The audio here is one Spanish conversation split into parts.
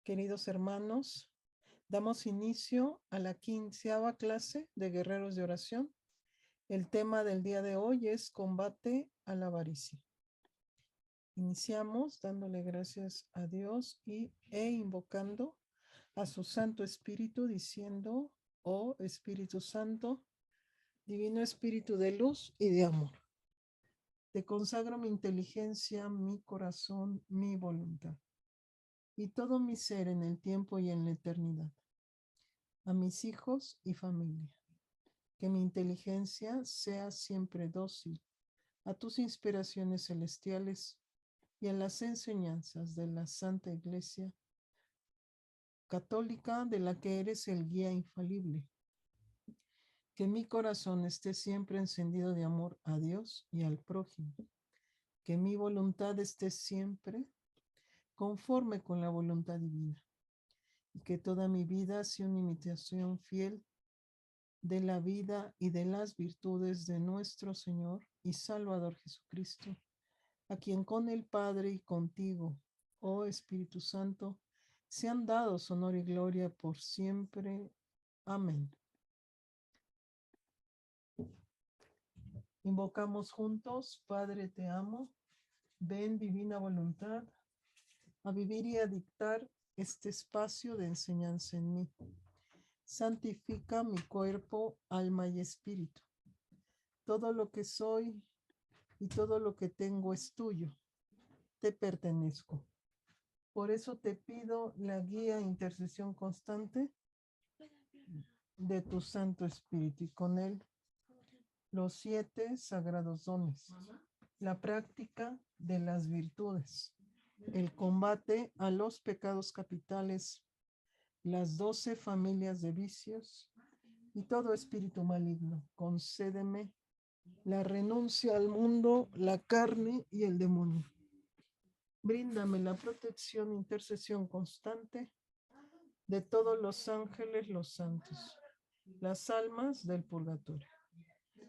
Queridos hermanos, damos inicio a la 15ª clase de Guerreros de Oración. El tema del día de hoy es combate a la avaricia. Iniciamos dándole gracias a Dios e invocando a su Santo Espíritu, diciendo: oh Espíritu Santo, Divino Espíritu de luz y de amor, te consagro mi inteligencia, mi corazón, mi voluntad y todo mi ser en el tiempo y en la eternidad, a mis hijos y familia. Que mi inteligencia sea siempre dócil a tus inspiraciones celestiales y a las enseñanzas de la Santa Iglesia Católica, de la que eres el guía infalible. Que mi corazón esté siempre encendido de amor a Dios y al prójimo. Que mi voluntad esté siempre conforme con la voluntad divina. Y que toda mi vida sea una imitación fiel de la vida y de las virtudes de nuestro Señor y Salvador Jesucristo, a quien con el Padre y contigo, oh Espíritu Santo, sean dados honor y gloria por siempre. Amén. Invocamos juntos: Padre, te amo, ven divina voluntad a vivir y a dictar este espacio de enseñanza en mí. Santifica mi cuerpo, alma y espíritu. Todo lo que soy y todo lo que tengo es tuyo, te pertenezco. Por eso te pido la guía e intercesión constante de tu Santo Espíritu y con él los 7 sagrados dones, la práctica de las virtudes, el combate a los pecados capitales, las 12 familias de vicios y todo espíritu maligno. Concédeme la renuncia al mundo, la carne y el demonio. Bríndame la protección e intercesión constante de todos los ángeles, los santos, las almas del purgatorio.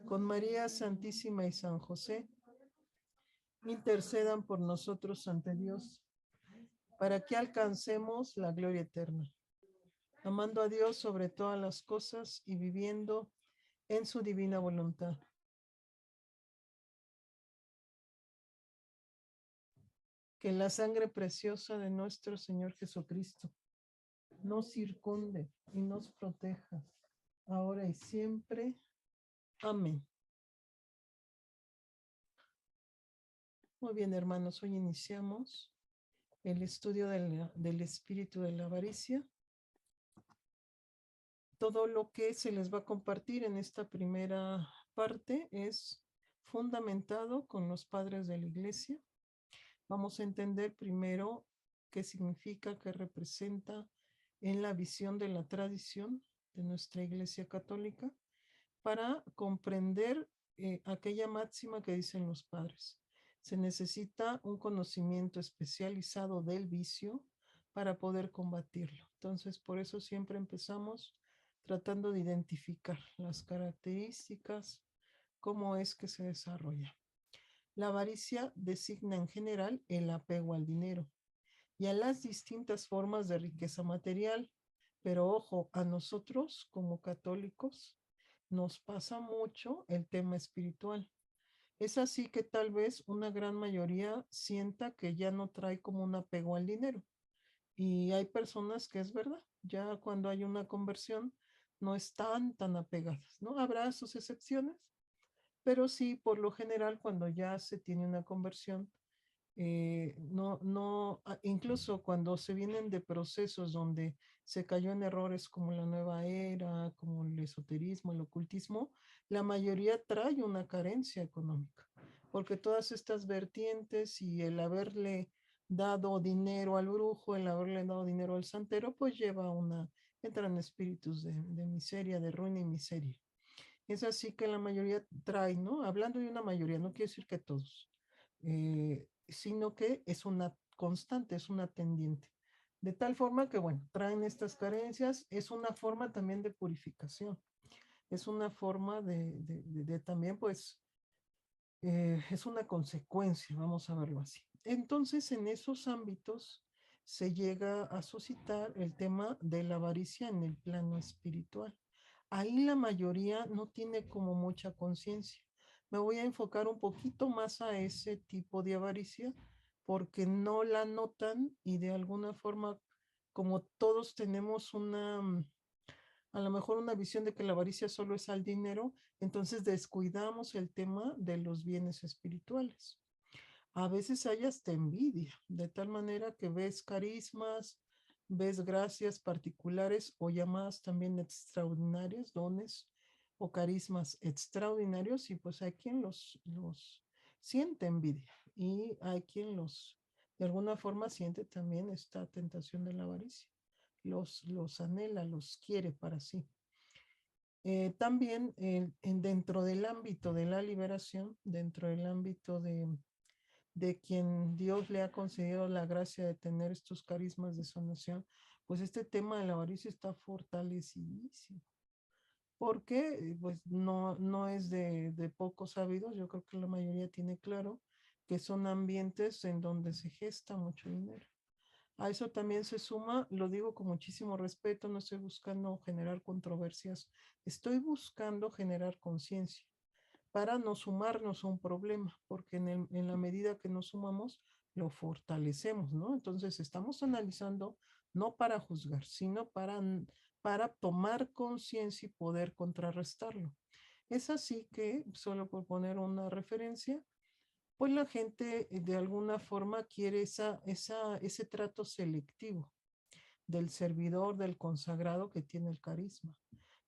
Con María Santísima y San José, intercedan por nosotros ante Dios, para que alcancemos la gloria eterna, amando a Dios sobre todas las cosas y viviendo en su divina voluntad. Que la sangre preciosa de nuestro Señor Jesucristo nos circunde y nos proteja, ahora y siempre. Amén. Muy bien, hermanos, hoy iniciamos el estudio del espíritu de la avaricia. Todo lo que se les va a compartir en esta primera parte es fundamentado con los padres de la iglesia. Vamos a entender primero qué significa, qué representa en la visión de la tradición de nuestra iglesia católica, para comprender aquella máxima que dicen los padres. Se necesita un conocimiento especializado del vicio para poder combatirlo. Entonces, por eso siempre empezamos tratando de identificar las características, cómo es que se desarrolla. La avaricia designa en general el apego al dinero y a las distintas formas de riqueza material. Pero ojo, a nosotros como católicos nos pasa mucho el tema espiritual. Es así que tal vez una gran mayoría sienta que ya no trae como un apego al dinero. Y hay personas que es verdad, ya cuando hay una conversión no están tan apegadas, ¿no? Habrá sus excepciones, pero sí, por lo general, cuando ya se tiene una conversión, incluso cuando se vienen de procesos donde se cayó en errores como la nueva era, como el esoterismo, el ocultismo, la mayoría trae una carencia económica, porque todas estas vertientes y el haberle dado dinero al brujo, el haberle dado dinero al santero, pues entran espíritus de miseria, de ruina y miseria. Es así que la mayoría trae, ¿no? Hablando de una mayoría, no quiere decir que todos, sino que es una constante, es una tendiente. De tal forma que, bueno, traen estas carencias, es una forma también de purificación, es una forma de también, pues, es una consecuencia, vamos a verlo así. Entonces, en esos ámbitos se llega a suscitar el tema de la avaricia en el plano espiritual. Ahí la mayoría no tiene como mucha conciencia. Me voy a enfocar un poquito más a ese tipo de avaricia porque no la notan y de alguna forma, como todos tenemos a lo mejor una visión de que la avaricia solo es al dinero, entonces descuidamos el tema de los bienes espirituales. A veces hay hasta envidia, de tal manera que ves carismas, ves gracias particulares o llamadas también extraordinarias, dones o carismas extraordinarios, y pues hay quien los siente envidia y hay quien de alguna forma siente también esta tentación de la avaricia. Los anhela, los quiere para sí. También dentro del ámbito de la liberación, dentro del ámbito de quien Dios le ha concedido la gracia de tener estos carismas de sanación, pues este tema de la avaricia está fortalecidísimo. Porque pues no es de pocos sabidos, yo creo que la mayoría tiene claro que son ambientes en donde se gesta mucho dinero. A eso también se suma, lo digo con muchísimo respeto, no estoy buscando generar controversias, estoy buscando generar conciencia para no sumarnos a un problema, porque en la medida que nos sumamos, lo fortalecemos, ¿no? Entonces estamos analizando no para juzgar, sino para tomar conciencia y poder contrarrestarlo. Es así que, solo por poner una referencia, pues la gente de alguna forma quiere ese trato selectivo del servidor, del consagrado que tiene el carisma.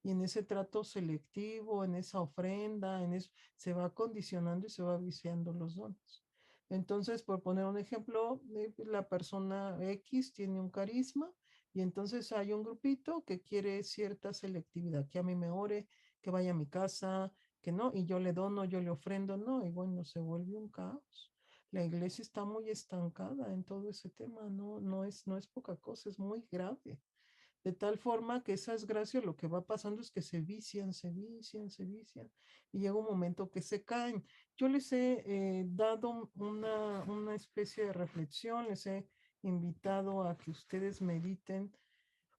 Y en ese trato selectivo, en esa ofrenda, en eso, se va condicionando y se va viciando los dones. Entonces, por poner un ejemplo, la persona X tiene un carisma y entonces hay un grupito que quiere cierta selectividad, que a mí me ore, que vaya a mi casa, que no, y yo le dono, yo le ofrendo, no, y bueno, se vuelve un caos. La iglesia está muy estancada en todo ese tema, no es poca cosa, es muy grave. De tal forma que esas gracias lo que va pasando es que se vician, se vician, se vician, y llega un momento que se caen. Yo les he dado una especie de reflexión, les he invitado a que ustedes mediten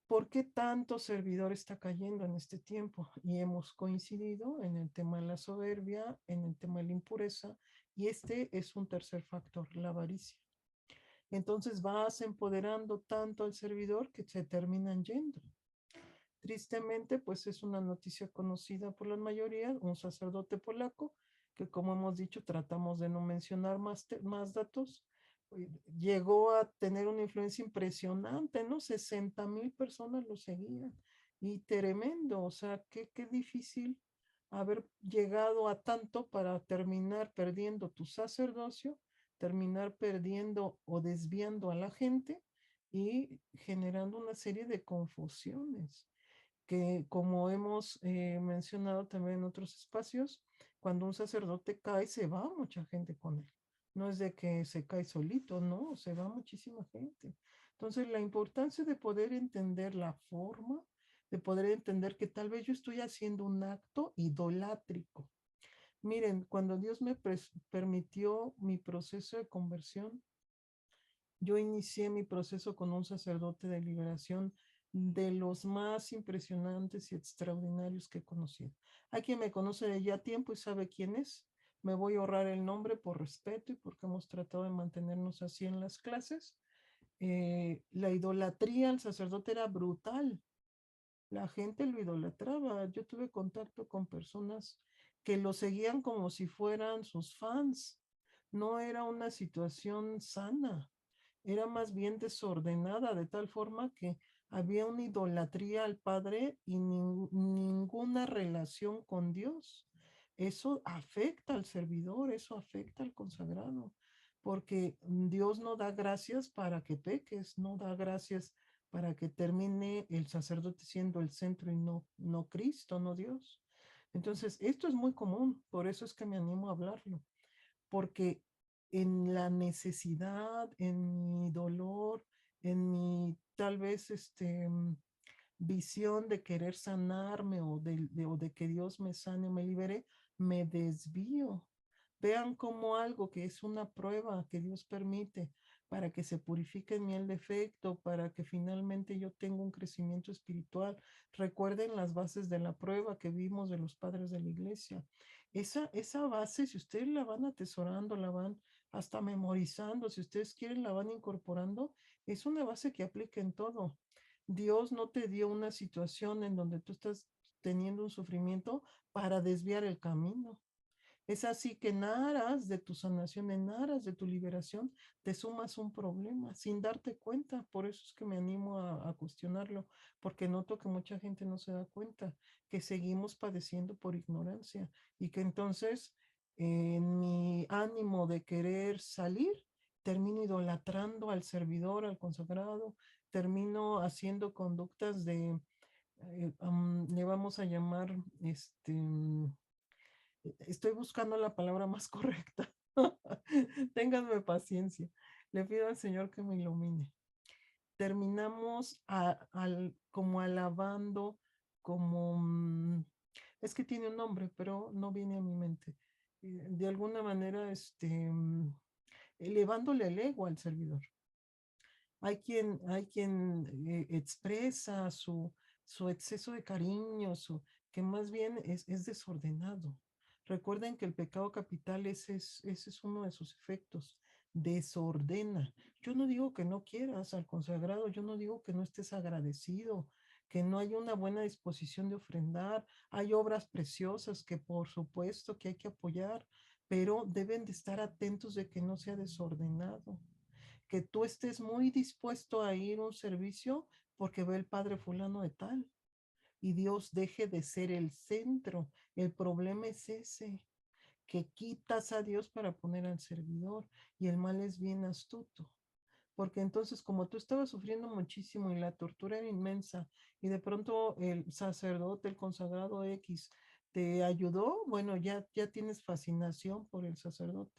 por qué tanto servidor está cayendo en este tiempo. Y hemos coincidido en el tema de la soberbia, en el tema de la impureza, y este es un tercer factor, la avaricia. Entonces vas empoderando tanto al servidor que se terminan yendo. Tristemente, pues es una noticia conocida por la mayoría, un sacerdote polaco, que como hemos dicho, tratamos de no mencionar más datos, llegó a tener una influencia impresionante, ¿no? 60,000 personas lo seguían y tremendo, o sea, qué difícil haber llegado a tanto para terminar perdiendo tu sacerdocio, terminar perdiendo o desviando a la gente y generando una serie de confusiones que como hemos mencionado también en otros espacios, cuando un sacerdote cae, se va mucha gente con él. No es de que se cae solito, no, se va muchísima gente. Entonces, la importancia de poder entender la forma, de poder entender que tal vez yo estoy haciendo un acto idolátrico. Miren, cuando Dios me permitió mi proceso de conversión, yo inicié mi proceso con un sacerdote de liberación de los más impresionantes y extraordinarios que he conocido. Hay quien me conoce de ya tiempo y sabe quién es. Me voy a ahorrar el nombre por respeto y porque hemos tratado de mantenernos así en las clases. La idolatría al sacerdote era brutal. La gente lo idolatraba. Yo tuve contacto con personas que lo seguían como si fueran sus fans. No era una situación sana, era más bien desordenada, de tal forma que había una idolatría al Padre y ninguna relación con Dios. Eso afecta al servidor, eso afecta al consagrado, porque Dios no da gracias para que peques, no da gracias para que termine el sacerdote siendo el centro y no Cristo, no Dios. Entonces, esto es muy común, por eso es que me animo a hablarlo, porque en la necesidad, en mi dolor, en mi tal vez visión de querer sanarme o de que Dios me sane, me libere, me desvío Vean como algo que es una prueba que Dios permite para que se purifique en mí el defecto, para que finalmente yo tenga un crecimiento espiritual. Recuerden las bases de la prueba que vimos de los padres de la iglesia. Esa base, si ustedes la van atesorando, la van hasta memorizando, si ustedes quieren, la van incorporando, es una base que aplica en todo. Dios no te dio una situación en donde tú estás teniendo un sufrimiento para desviar el camino. Es así que en aras de tu sanación, en aras de tu liberación, te sumas un problema sin darte cuenta. Por eso es que me animo a cuestionarlo, porque noto que mucha gente no se da cuenta que seguimos padeciendo por ignorancia y que entonces en mi ánimo de querer salir, termino idolatrando al servidor, al consagrado, termino haciendo conductas de, le vamos a llamar, estoy buscando la palabra más correcta. Ténganme paciencia. Le pido al Señor que me ilumine. Terminamos como alabando, como... es que tiene un nombre, pero no viene a mi mente. De alguna manera, elevándole el ego al servidor. Hay quien expresa su exceso de cariño, que más bien es desordenado. Recuerden que el pecado capital ese es uno de sus efectos, desordena. Yo no digo que no quieras al consagrado, yo no digo que no estés agradecido, que no hay una buena disposición de ofrendar. Hay obras preciosas que por supuesto que hay que apoyar, pero deben de estar atentos de que no sea desordenado, que tú estés muy dispuesto a ir a un servicio porque ve el padre fulano de tal y Dios deje de ser el centro. El problema es ese, que quitas a Dios para poner al servidor y el mal es bien astuto. Porque entonces, como tú estabas sufriendo muchísimo y la tortura era inmensa, y de pronto el sacerdote, el consagrado X, te ayudó, bueno, ya tienes fascinación por el sacerdote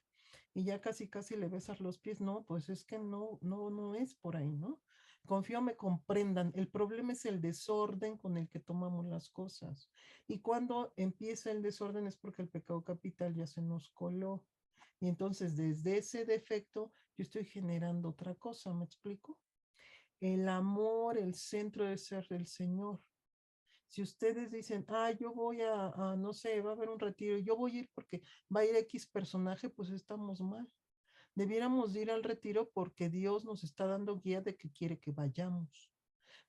y ya casi casi le besas los pies. No, pues es que no es por ahí, ¿no? Confío me comprendan. El problema es el desorden con el que tomamos las cosas. Y cuando empieza el desorden es porque el pecado capital ya se nos coló. Y entonces desde ese defecto yo estoy generando otra cosa, ¿me explico? El amor, el centro de ser del Señor. Si ustedes dicen, yo voy no sé, va a haber un retiro, yo voy a ir porque va a ir X personaje, pues estamos mal. Debiéramos ir al retiro porque Dios nos está dando guía de que quiere que vayamos,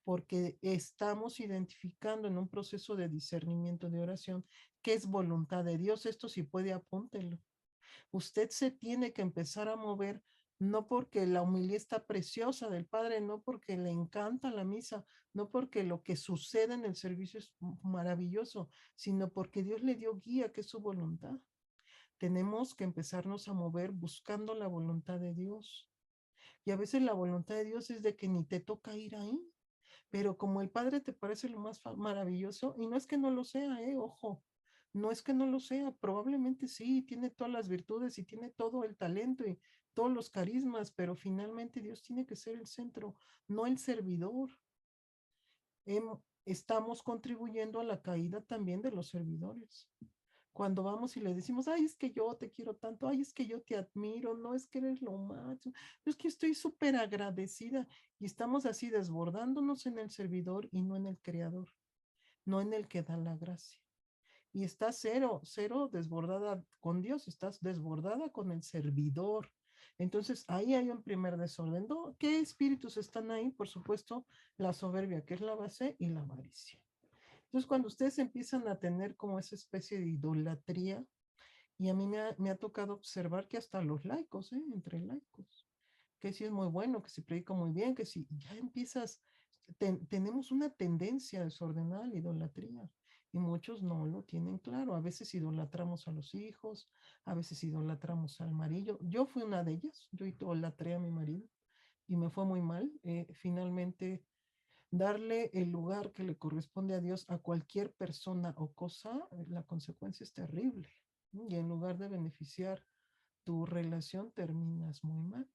porque estamos identificando en un proceso de discernimiento de oración qué es voluntad de Dios. Esto sí puede, apúntelo. Usted se tiene que empezar a mover, no porque la humildad está preciosa del Padre, no porque le encanta la misa, no porque lo que sucede en el servicio es maravilloso, sino porque Dios le dio guía, que es su voluntad. Tenemos que empezarnos a mover buscando la voluntad de Dios. Y a veces la voluntad de Dios es de que ni te toca ir ahí, pero como el Padre te parece lo más maravilloso, y no es que no lo sea, ojo, no es que no lo sea, probablemente sí, tiene todas las virtudes y tiene todo el talento y todos los carismas, pero finalmente Dios tiene que ser el centro, no el servidor. Estamos contribuyendo a la caída también de los servidores. Cuando vamos y le decimos, ay, es que yo te quiero tanto, ay, es que yo te admiro, no es que eres lo máximo, es que estoy súper agradecida y estamos así desbordándonos en el servidor y no en el creador, no en el que da la gracia. Y estás cero desbordada con Dios, estás desbordada con el servidor. Entonces ahí hay un primer desorden. ¿No? ¿Qué espíritus están ahí? Por supuesto, la soberbia, que es la base, y la avaricia. Entonces, cuando ustedes empiezan a tener como esa especie de idolatría, y a mí me ha tocado observar que hasta los laicos, entre laicos, que sí es muy bueno, que se predica muy bien, que si ya empiezas, tenemos una tendencia desordenada a la idolatría y muchos no lo tienen claro. A veces idolatramos a los hijos, a veces idolatramos al marido. Yo fui una de ellas, yo idolatré a mi marido y me fue muy mal. Finalmente, darle el lugar que le corresponde a Dios a cualquier persona o cosa, la consecuencia es terrible. Y en lugar de beneficiar tu relación, terminas muy mal.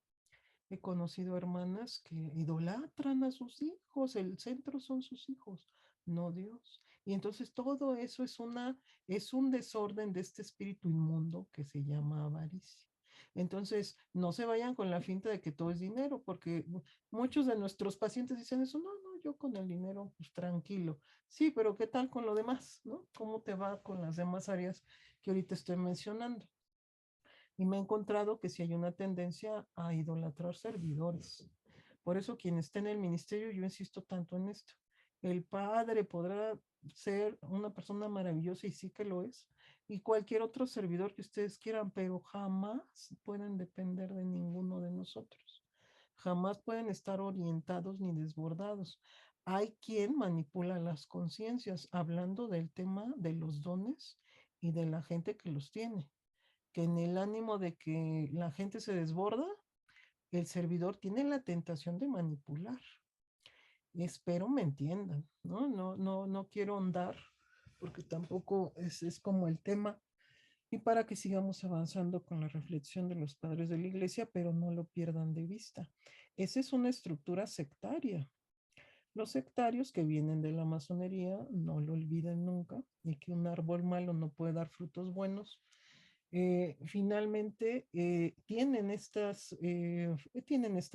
He conocido hermanas que idolatran a sus hijos, el centro son sus hijos, no Dios. Y entonces todo eso es un desorden de este espíritu inmundo que se llama avaricia. Entonces, no se vayan con la finta de que todo es dinero, porque muchos de nuestros pacientes dicen eso, no, no, yo con el dinero, pues tranquilo. Sí, pero ¿qué tal con lo demás, no? ¿Cómo te va con las demás áreas que ahorita estoy mencionando? Y me he encontrado que si hay una tendencia a idolatrar servidores. Por eso quien está en el ministerio, yo insisto tanto en esto. El padre podrá ser una persona maravillosa y sí que lo es, y cualquier otro servidor que ustedes quieran, pero jamás pueden depender de ninguno de nosotros. Jamás pueden estar orientados ni desbordados. Hay quien manipula las conciencias, hablando del tema de los dones y de la gente que los tiene, que en el ánimo de que la gente se desborda, el servidor tiene la tentación de manipular. Espero me entiendan, ¿no? No quiero ahondar porque tampoco es como el tema y para que sigamos avanzando con la reflexión de los padres de la iglesia, pero no lo pierdan de vista. Esa es una estructura sectaria. Los sectarios que vienen de la masonería no lo olviden nunca y que un árbol malo no puede dar frutos buenos. Finalmente tienen esta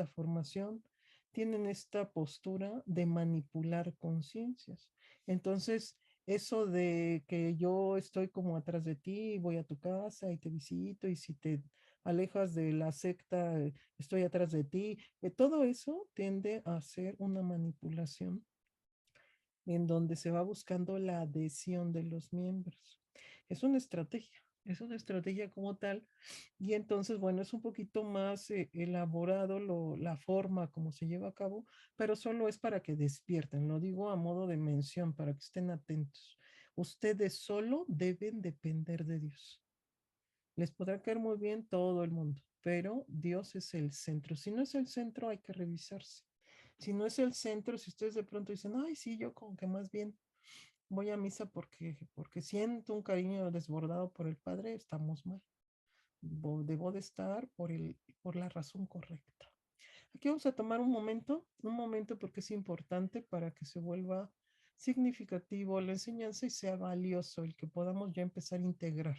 formación, tienen esta postura de manipular conciencias. Entonces, eso de que yo estoy como atrás de ti, voy a tu casa y te visito, y si te alejas de la secta, estoy atrás de ti, todo eso tiende a ser una manipulación en donde se va buscando la adhesión de los miembros. Es una estrategia como tal, y entonces, bueno, es un poquito más elaborado la forma como se lleva a cabo, pero solo es para que despierten, lo digo a modo de mención, para que estén atentos. Ustedes solo deben depender de Dios. Les podrá caer muy bien todo el mundo, pero Dios es el centro. Si no es el centro, hay que revisarse. Si no es el centro, si ustedes de pronto dicen, ay, sí, yo como que más bien voy a misa porque siento un cariño desbordado por el Padre, estamos mal. Debo de estar por la razón correcta. Aquí vamos a tomar un momento porque es importante para que se vuelva significativo la enseñanza y sea valioso el que podamos ya empezar a integrar.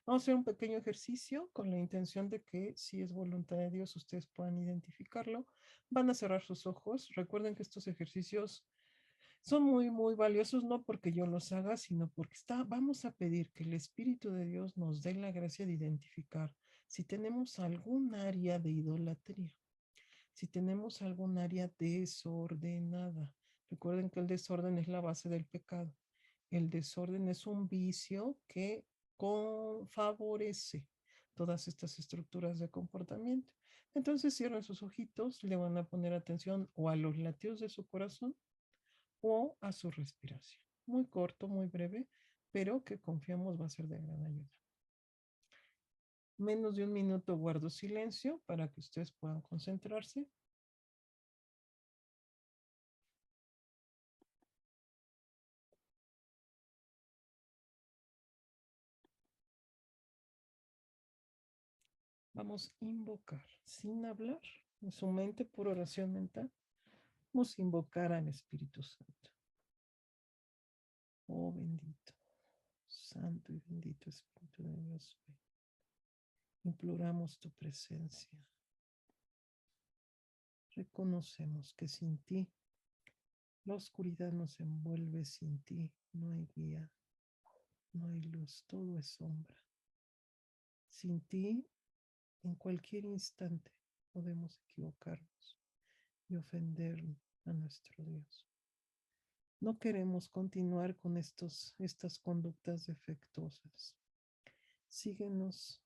Vamos a hacer un pequeño ejercicio con la intención de que si es voluntad de Dios ustedes puedan identificarlo. Van a cerrar sus ojos. Recuerden que estos ejercicios son muy, muy valiosos, no porque yo los haga, sino porque vamos a pedir que el Espíritu de Dios nos dé la gracia de identificar si tenemos algún área de idolatría, si tenemos algún área desordenada. Recuerden que el desorden es la base del pecado. El desorden es un vicio que favorece todas estas estructuras de comportamiento. Entonces cierren sus ojitos, le van a poner atención o a los latidos de su corazón o a su respiración. Muy corto, muy breve, pero que confiamos va a ser de gran ayuda. Menos de un minuto guardo silencio para que ustedes puedan concentrarse. Vamos a invocar sin hablar en su mente, pura oración mental. Vamos a invocar al Espíritu Santo. Oh bendito, santo y bendito Espíritu de Dios. Imploramos tu presencia. Reconocemos que sin ti la oscuridad nos envuelve, sin ti no hay guía, no hay luz, todo es sombra. Sin ti, en cualquier instante podemos equivocarnos y ofender a nuestro Dios. No queremos continuar con estas conductas defectuosas. Síguenos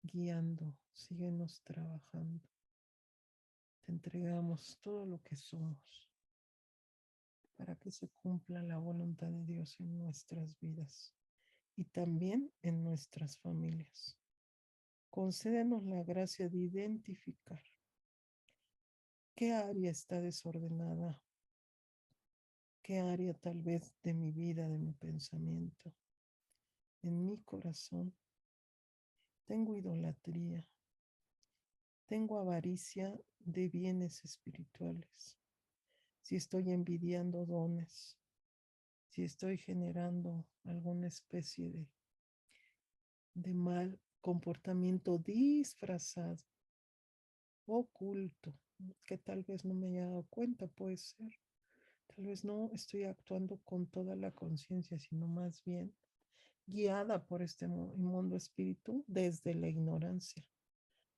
guiando, síguenos trabajando. Te entregamos todo lo que somos para que se cumpla la voluntad de Dios en nuestras vidas y también en nuestras familias. Concédenos la gracia de identificar qué área está desordenada, qué área tal vez de mi vida, de mi pensamiento, en mi corazón. Tengo idolatría, tengo avaricia de bienes espirituales. Si estoy envidiando dones, si estoy generando alguna especie de mal comportamiento disfrazado, oculto, que tal vez no me haya dado cuenta, puede ser. Tal vez no estoy actuando con toda la conciencia, sino más bien guiada por este inmundo espíritu desde la ignorancia,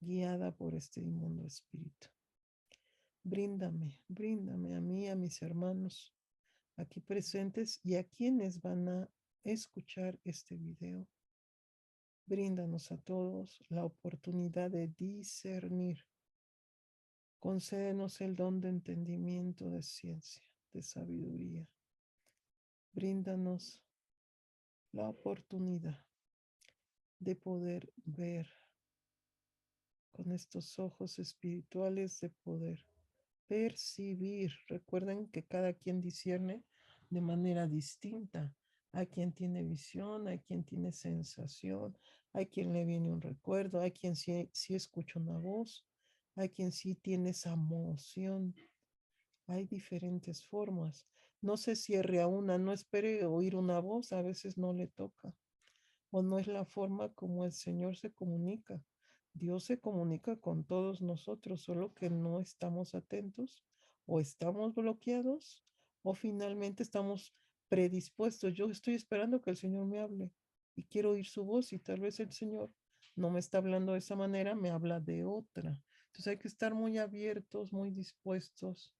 guiada por este inmundo espíritu. Bríndame a mí, a mis hermanos aquí presentes y a quienes van a escuchar este video. Bríndanos a todos la oportunidad de discernir. Concédenos el don de entendimiento, de ciencia, de sabiduría. Bríndanos la oportunidad de poder ver con estos ojos espirituales, de poder percibir. Recuerden que cada quien discierne de manera distinta. Hay quien tiene visión, hay quien tiene sensación, hay quien le viene un recuerdo, hay quien sí escucha una voz, hay quien sí tiene esa emoción. Hay diferentes formas. No se cierre a una, no espere oír una voz, a veces no le toca o no es la forma como el Señor se comunica. Dios se comunica con todos nosotros, solo que no estamos atentos o estamos bloqueados o finalmente estamos predispuestos. Yo estoy esperando que el Señor me hable y quiero oír su voz y tal vez el Señor no me está hablando de esa manera, me habla de otra. Entonces hay que estar muy abiertos, muy dispuestos,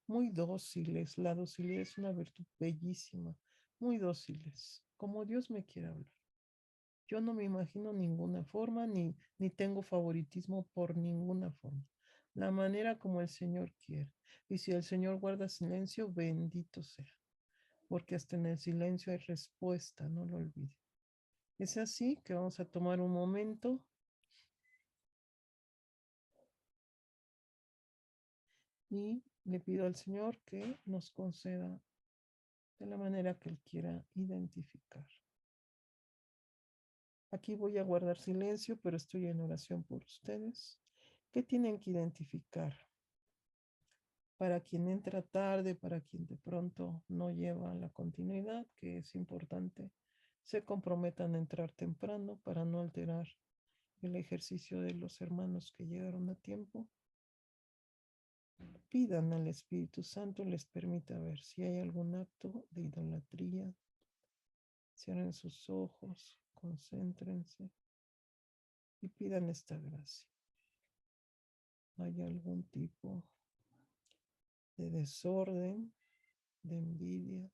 muy dóciles. La docilidad es una virtud bellísima, muy dóciles, como Dios me quiere hablar. Yo no me imagino ninguna forma, ni tengo favoritismo por ninguna forma. La manera como el Señor quiere. Y si el Señor guarda silencio, bendito sea. Porque hasta en el silencio hay respuesta, no lo olvide. Es así que vamos a tomar un momento y le pido al Señor que nos conceda de la manera que Él quiera identificar. Aquí voy a guardar silencio, pero estoy en oración por ustedes. ¿Qué tienen que identificar? Para quien entra tarde, para quien de pronto no lleva la continuidad, que es importante, se comprometan a entrar temprano para no alterar el ejercicio de los hermanos que llegaron a tiempo. Pidan al Espíritu Santo les permita ver si hay algún acto de idolatría. Cierren sus ojos, concéntrense y pidan esta gracia. ¿Hay algún tipo de desorden, de envidia?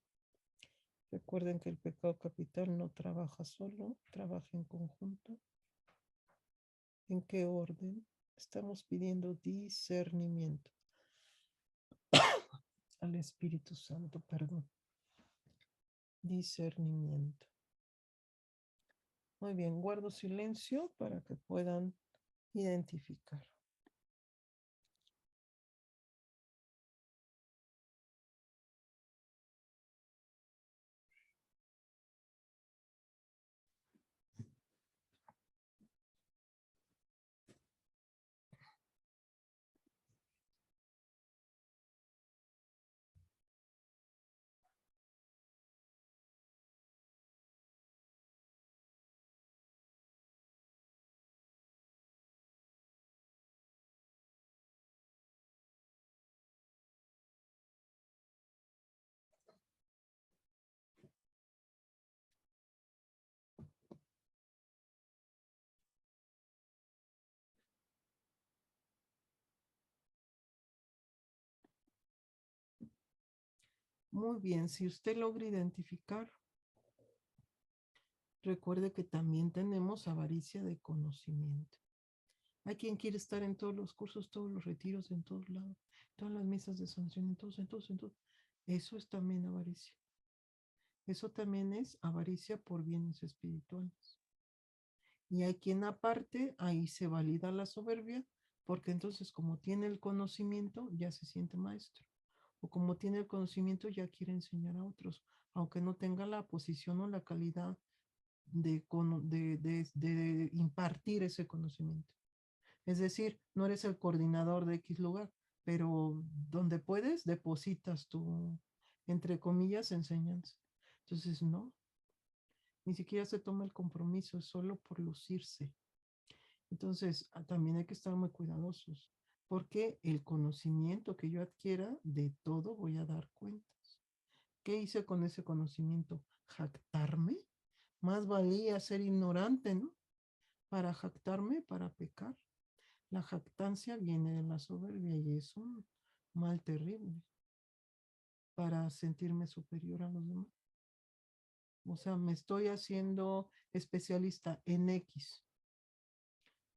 Recuerden que el pecado capital no trabaja solo, trabaja en conjunto. ¿En qué orden? Estamos pidiendo discernimiento al Espíritu Santo, perdón. Discernimiento. Muy bien, guardo silencio para que puedan identificar. Muy bien, si usted logra identificar, recuerde que también tenemos avaricia de conocimiento. Hay quien quiere estar en todos los cursos, todos los retiros, en todos lados, todas las mesas de sanación, en todos, en todos, en todos. Eso es también avaricia. Eso también es avaricia por bienes espirituales. Y hay quien aparte, ahí se valida la soberbia, porque entonces como tiene el conocimiento, ya se siente maestro. O como tiene el conocimiento, ya quiere enseñar a otros, aunque no tenga la posición o la calidad de impartir ese conocimiento. Es decir, no eres el coordinador de X lugar, pero donde puedes, depositas tu, entre comillas, enseñanza. Entonces, no, ni siquiera se toma el compromiso, es solo por lucirse. Entonces, también hay que estar muy cuidadosos, porque el conocimiento que yo adquiera, de todo voy a dar cuentas. ¿Qué hice con ese conocimiento? ¿Jactarme? Más valía ser ignorante, ¿no? Para jactarme, para pecar. La jactancia viene de la soberbia y es un mal terrible para sentirme superior a los demás. O sea, me estoy haciendo especialista en X,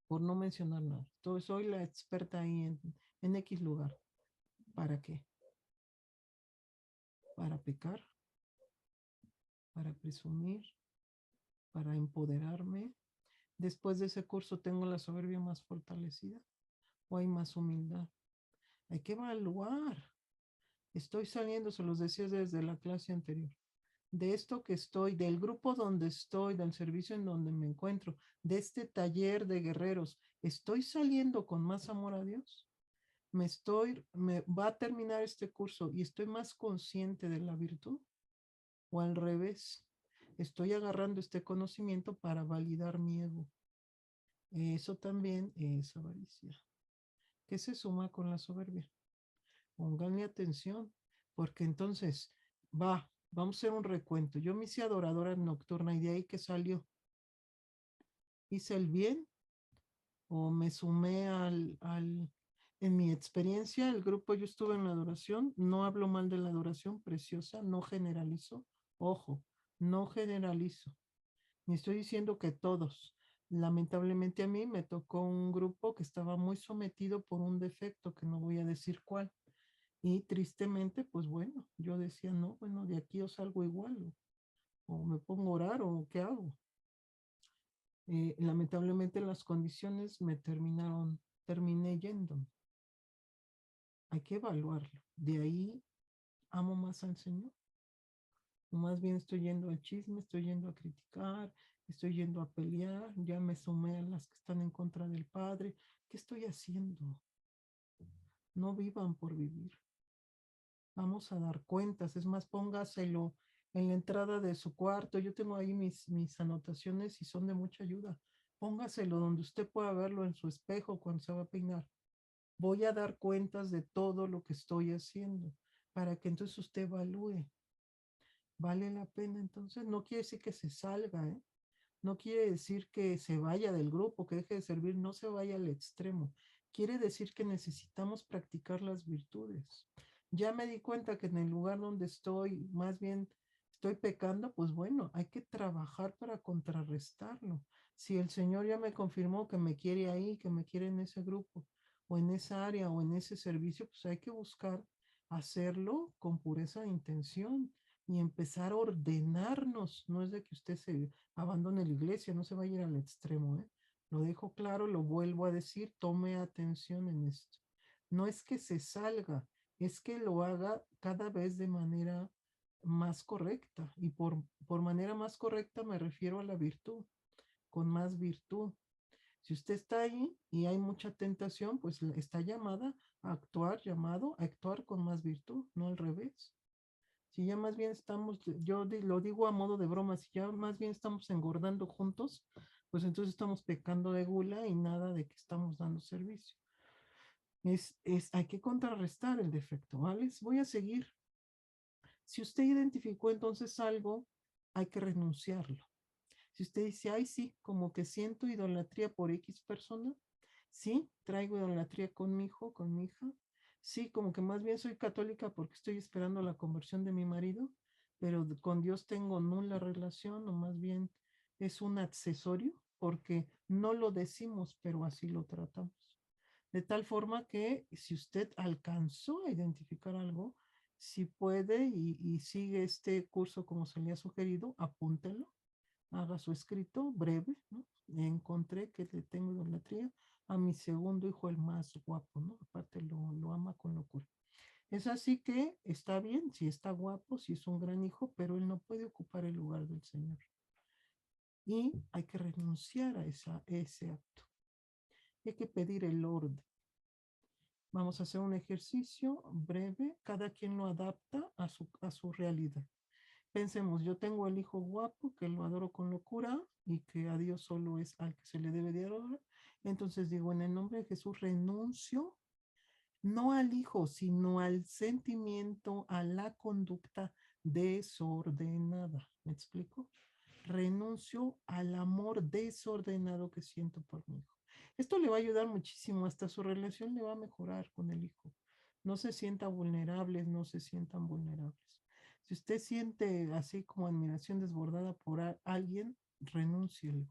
por no mencionar nada. Entonces, soy la experta ahí en X lugar. ¿Para qué? Para pecar, para presumir, para empoderarme. Después de ese curso, ¿tengo la soberbia más fortalecida o hay más humildad? Hay que evaluar. Estoy saliendo, se los decía desde la clase anterior, de esto que estoy, del grupo donde estoy, del servicio en donde me encuentro, de este taller de guerreros, ¿estoy saliendo con más amor a Dios? Me va a terminar este curso y estoy más consciente de la virtud, o al revés, estoy agarrando este conocimiento para validar mi ego. Eso también es avaricia. ¿Qué se suma con la soberbia? Pónganle atención, porque entonces vamos a hacer un recuento. Yo me hice adoradora nocturna y de ahí que salió. ¿Hice el bien o me sumé en mi experiencia, el grupo, yo estuve en la adoración, no hablo mal de la adoración, preciosa, no generalizo, ojo, no generalizo, ni estoy diciendo que todos. Lamentablemente a mí me tocó un grupo que estaba muy sometido por un defecto, que no voy a decir cuál. Y tristemente, pues bueno, yo decía, no, bueno, de aquí yo salgo igual, o me pongo a orar, o qué hago. Lamentablemente las condiciones terminé yendo. Hay que evaluarlo. De ahí amo más al Señor. O más bien estoy yendo al chisme, estoy yendo a criticar, estoy yendo a pelear, ya me sumé a las que están en contra del Padre. ¿Qué estoy haciendo? No vivan por vivir. Vamos a dar cuentas. Es más, póngaselo en la entrada de su cuarto. Yo tengo ahí mis anotaciones y son de mucha ayuda. Póngaselo donde usted pueda verlo en su espejo cuando se va a peinar. Voy a dar cuentas de todo lo que estoy haciendo para que entonces usted evalúe. ¿Vale la pena? Entonces, no quiere decir que se salga, ¿eh? No quiere decir que se vaya del grupo, que deje de servir, no se vaya al extremo. Quiere decir que necesitamos practicar las virtudes. Ya me di cuenta que en el lugar donde estoy, más bien estoy pecando, pues bueno, hay que trabajar para contrarrestarlo. Si el Señor ya me confirmó que me quiere ahí, que me quiere en ese grupo, o en esa área, o en ese servicio, pues hay que buscar hacerlo con pureza de intención y empezar a ordenarnos. No es de que usted se abandone la iglesia, no se vaya a ir al extremo, ¿eh? Lo dejo claro, lo vuelvo a decir, tome atención en esto. No es que se salga, es que lo haga cada vez de manera más correcta. Y por manera más correcta me refiero a la virtud, con más virtud. Si usted está ahí y hay mucha tentación, pues está llamado a actuar con más virtud, no al revés. Si ya más bien estamos, lo digo a modo de broma, si ya más bien estamos engordando juntos, pues entonces estamos pecando de gula y nada de que estamos dando servicio. Hay que contrarrestar el defecto, ¿vale? Voy a seguir. Si usted identificó entonces algo, hay que renunciarlo. Si usted dice, ay, sí, como que siento idolatría por X persona, sí, traigo idolatría con mi hijo, con mi hija, sí, como que más bien soy católica porque estoy esperando la conversión de mi marido, pero con Dios tengo nula relación, o más bien es un accesorio, porque no lo decimos, pero así lo tratamos. De tal forma que si usted alcanzó a identificar algo, si puede y sigue este curso como se le ha sugerido, apúntelo, haga su escrito breve, ¿no? Encontré que le tengo idolatría a mi segundo hijo, el más guapo, ¿no? Aparte lo ama con locura. Es así que está bien, si está guapo, si es un gran hijo, pero él no puede ocupar el lugar del Señor. Y hay que renunciar a ese acto. Hay que pedir el orden. Vamos a hacer un ejercicio breve, cada quien lo adapta a su realidad. Pensemos, yo tengo al hijo guapo que lo adoro con locura y que a Dios solo es al que se le debe de adorar. Entonces digo, en el nombre de Jesús renuncio no al hijo, sino al sentimiento, a la conducta desordenada. ¿Me explico? Renuncio al amor desordenado que siento por mi hijo. Esto le va a ayudar muchísimo, hasta su relación le va a mejorar con el hijo. No se sienta vulnerables, no se sientan vulnerables. Si usted siente así como admiración desbordada por alguien, renúncielo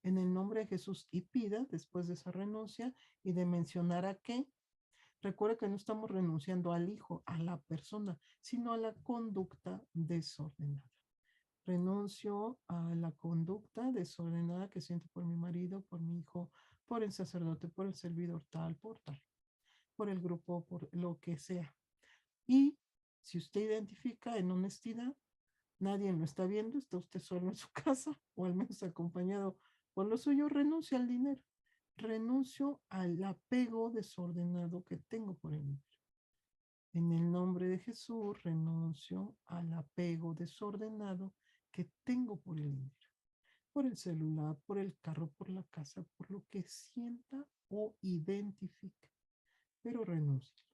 en el nombre de Jesús y pida después de esa renuncia y de mencionar a qué. Recuerda que no estamos renunciando al hijo, a la persona, sino a la conducta desordenada. Renuncio a la conducta desordenada que siento por mi marido, por mi hijo, por el sacerdote, por el servidor tal, por el grupo, por lo que sea. Y si usted identifica en honestidad, nadie lo está viendo, está usted solo en su casa o al menos acompañado por lo suyo, renuncia al dinero. Renuncio al apego desordenado que tengo por el dinero. En el nombre de Jesús renuncio al apego desordenado que tengo por el dinero, por el celular, por el carro, por la casa, por lo que sienta o identifique, pero renuncio.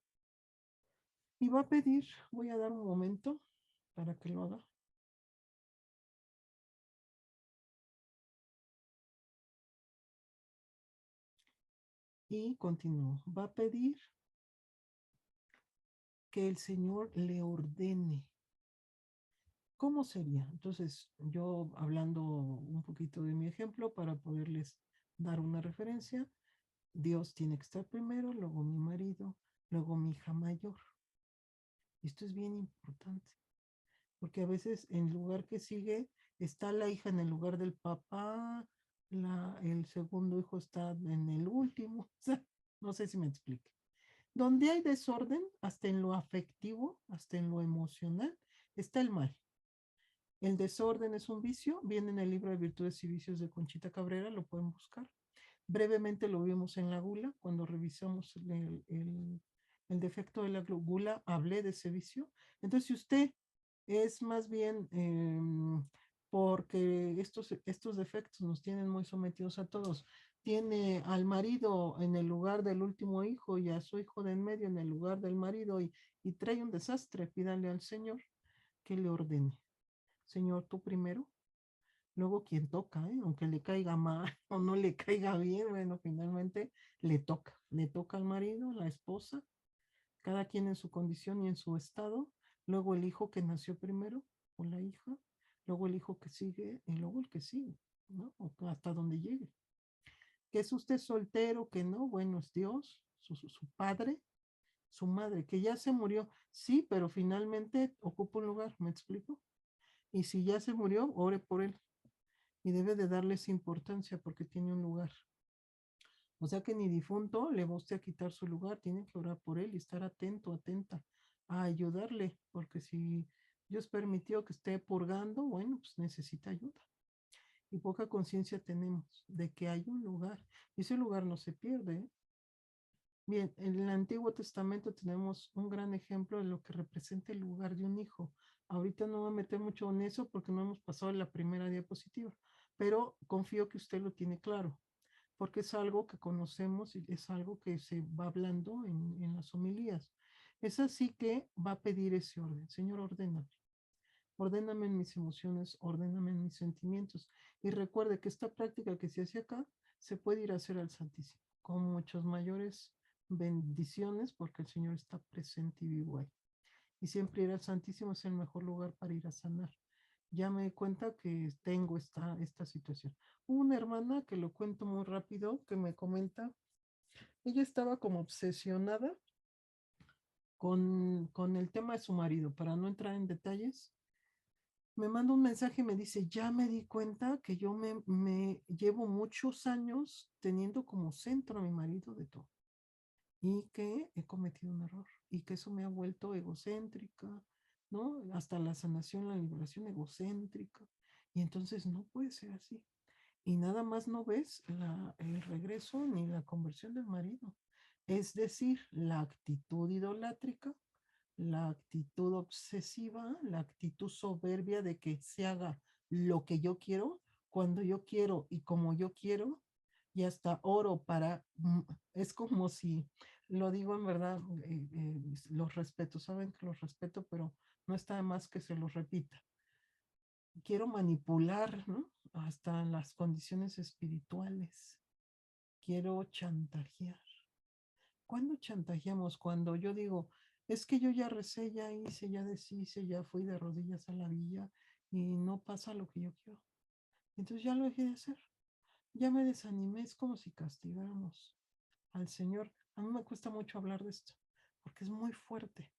Y va a pedir, voy a dar un momento para que lo haga. Y continúo. Va a pedir que el Señor le ordene. ¿Cómo sería? Entonces, yo hablando un poquito de mi ejemplo para poderles dar una referencia, Dios tiene que estar primero, luego mi marido, luego mi hija mayor. Esto es bien importante, porque a veces en lugar que sigue está la hija en el lugar del papá, el segundo hijo está en el último, o sea, no sé si me explique. Donde hay desorden, hasta en lo afectivo, hasta en lo emocional, está el mal. El desorden es un vicio, viene en el libro de Virtudes y Vicios de Conchita Cabrera, lo pueden buscar. Brevemente lo vimos en la gula, cuando revisamos el defecto de la gula, hablé de ese vicio. Entonces, si usted es más bien porque estos defectos nos tienen muy sometidos a todos, tiene al marido en el lugar del último hijo y a su hijo de en medio en el lugar del marido y trae un desastre, pídale al Señor que le ordene. Señor, tú primero, luego quien toca, ¿eh? Aunque le caiga mal o no le caiga bien, bueno, finalmente le toca al marido, la esposa, cada quien en su condición y en su estado, luego el hijo que nació primero o la hija, luego el hijo que sigue y luego el que sigue, ¿no? O hasta donde llegue. Que es usted soltero, que no, bueno, es Dios, su padre, su madre, que ya se murió, sí, pero finalmente ocupa un lugar, ¿me explico? Y si ya se murió, ore por él, y debe de darles importancia porque tiene un lugar. O sea que ni difunto le va usted a quitar su lugar, tiene que orar por él y estar atento, atenta a ayudarle, porque si Dios permitió que esté purgando, bueno, pues necesita ayuda. Y poca conciencia tenemos de que hay un lugar, y ese lugar no se pierde. ¿Eh? Bien, en el Antiguo Testamento tenemos un gran ejemplo de lo que representa el lugar de un hijo. Ahorita no voy a meter mucho en eso porque no hemos pasado la primera diapositiva, pero confío que usted lo tiene claro, porque es algo que conocemos y es algo que se va hablando en las homilías. Es así que va a pedir ese orden. Señor, ordéname. Ordéname en mis emociones, ordéname en mis sentimientos. Y recuerde que esta práctica que se hace acá se puede ir a hacer al Santísimo con muchas mayores bendiciones porque el Señor está presente y vivo ahí. Y siempre ir al Santísimo es el mejor lugar para ir a sanar. Ya me di cuenta que tengo esta situación. Una hermana que lo cuento muy rápido, que me comenta, ella estaba como obsesionada con el tema de su marido, para no entrar en detalles. Me manda un mensaje y me dice, ya me di cuenta que yo me llevo muchos años teniendo como centro a mi marido de todo y que he cometido un error y que eso me ha vuelto egocéntrica, ¿no? Hasta la sanación, la liberación egocéntrica. Y entonces no puede ser así. Y nada más no ves el regreso ni la conversión del marido. Es decir, la actitud idolátrica la actitud obsesiva, la actitud soberbia de que se haga lo que yo quiero, cuando yo quiero y como yo quiero, y hasta oro para, es como si, lo digo en verdad, los respeto, saben que los respeto, pero no está de más que se los repita. Quiero manipular, ¿no? Hasta las condiciones espirituales. Quiero chantajear. ¿Cuándo chantajeamos? Cuando yo digo, es que yo ya recé, ya hice, ya deshice, ya fui de rodillas a la villa y no pasa lo que yo quiero. Entonces ya lo dejé de hacer. Ya me desanimé, es como si castigáramos al Señor. A mí me cuesta mucho hablar de esto, porque es muy fuerte.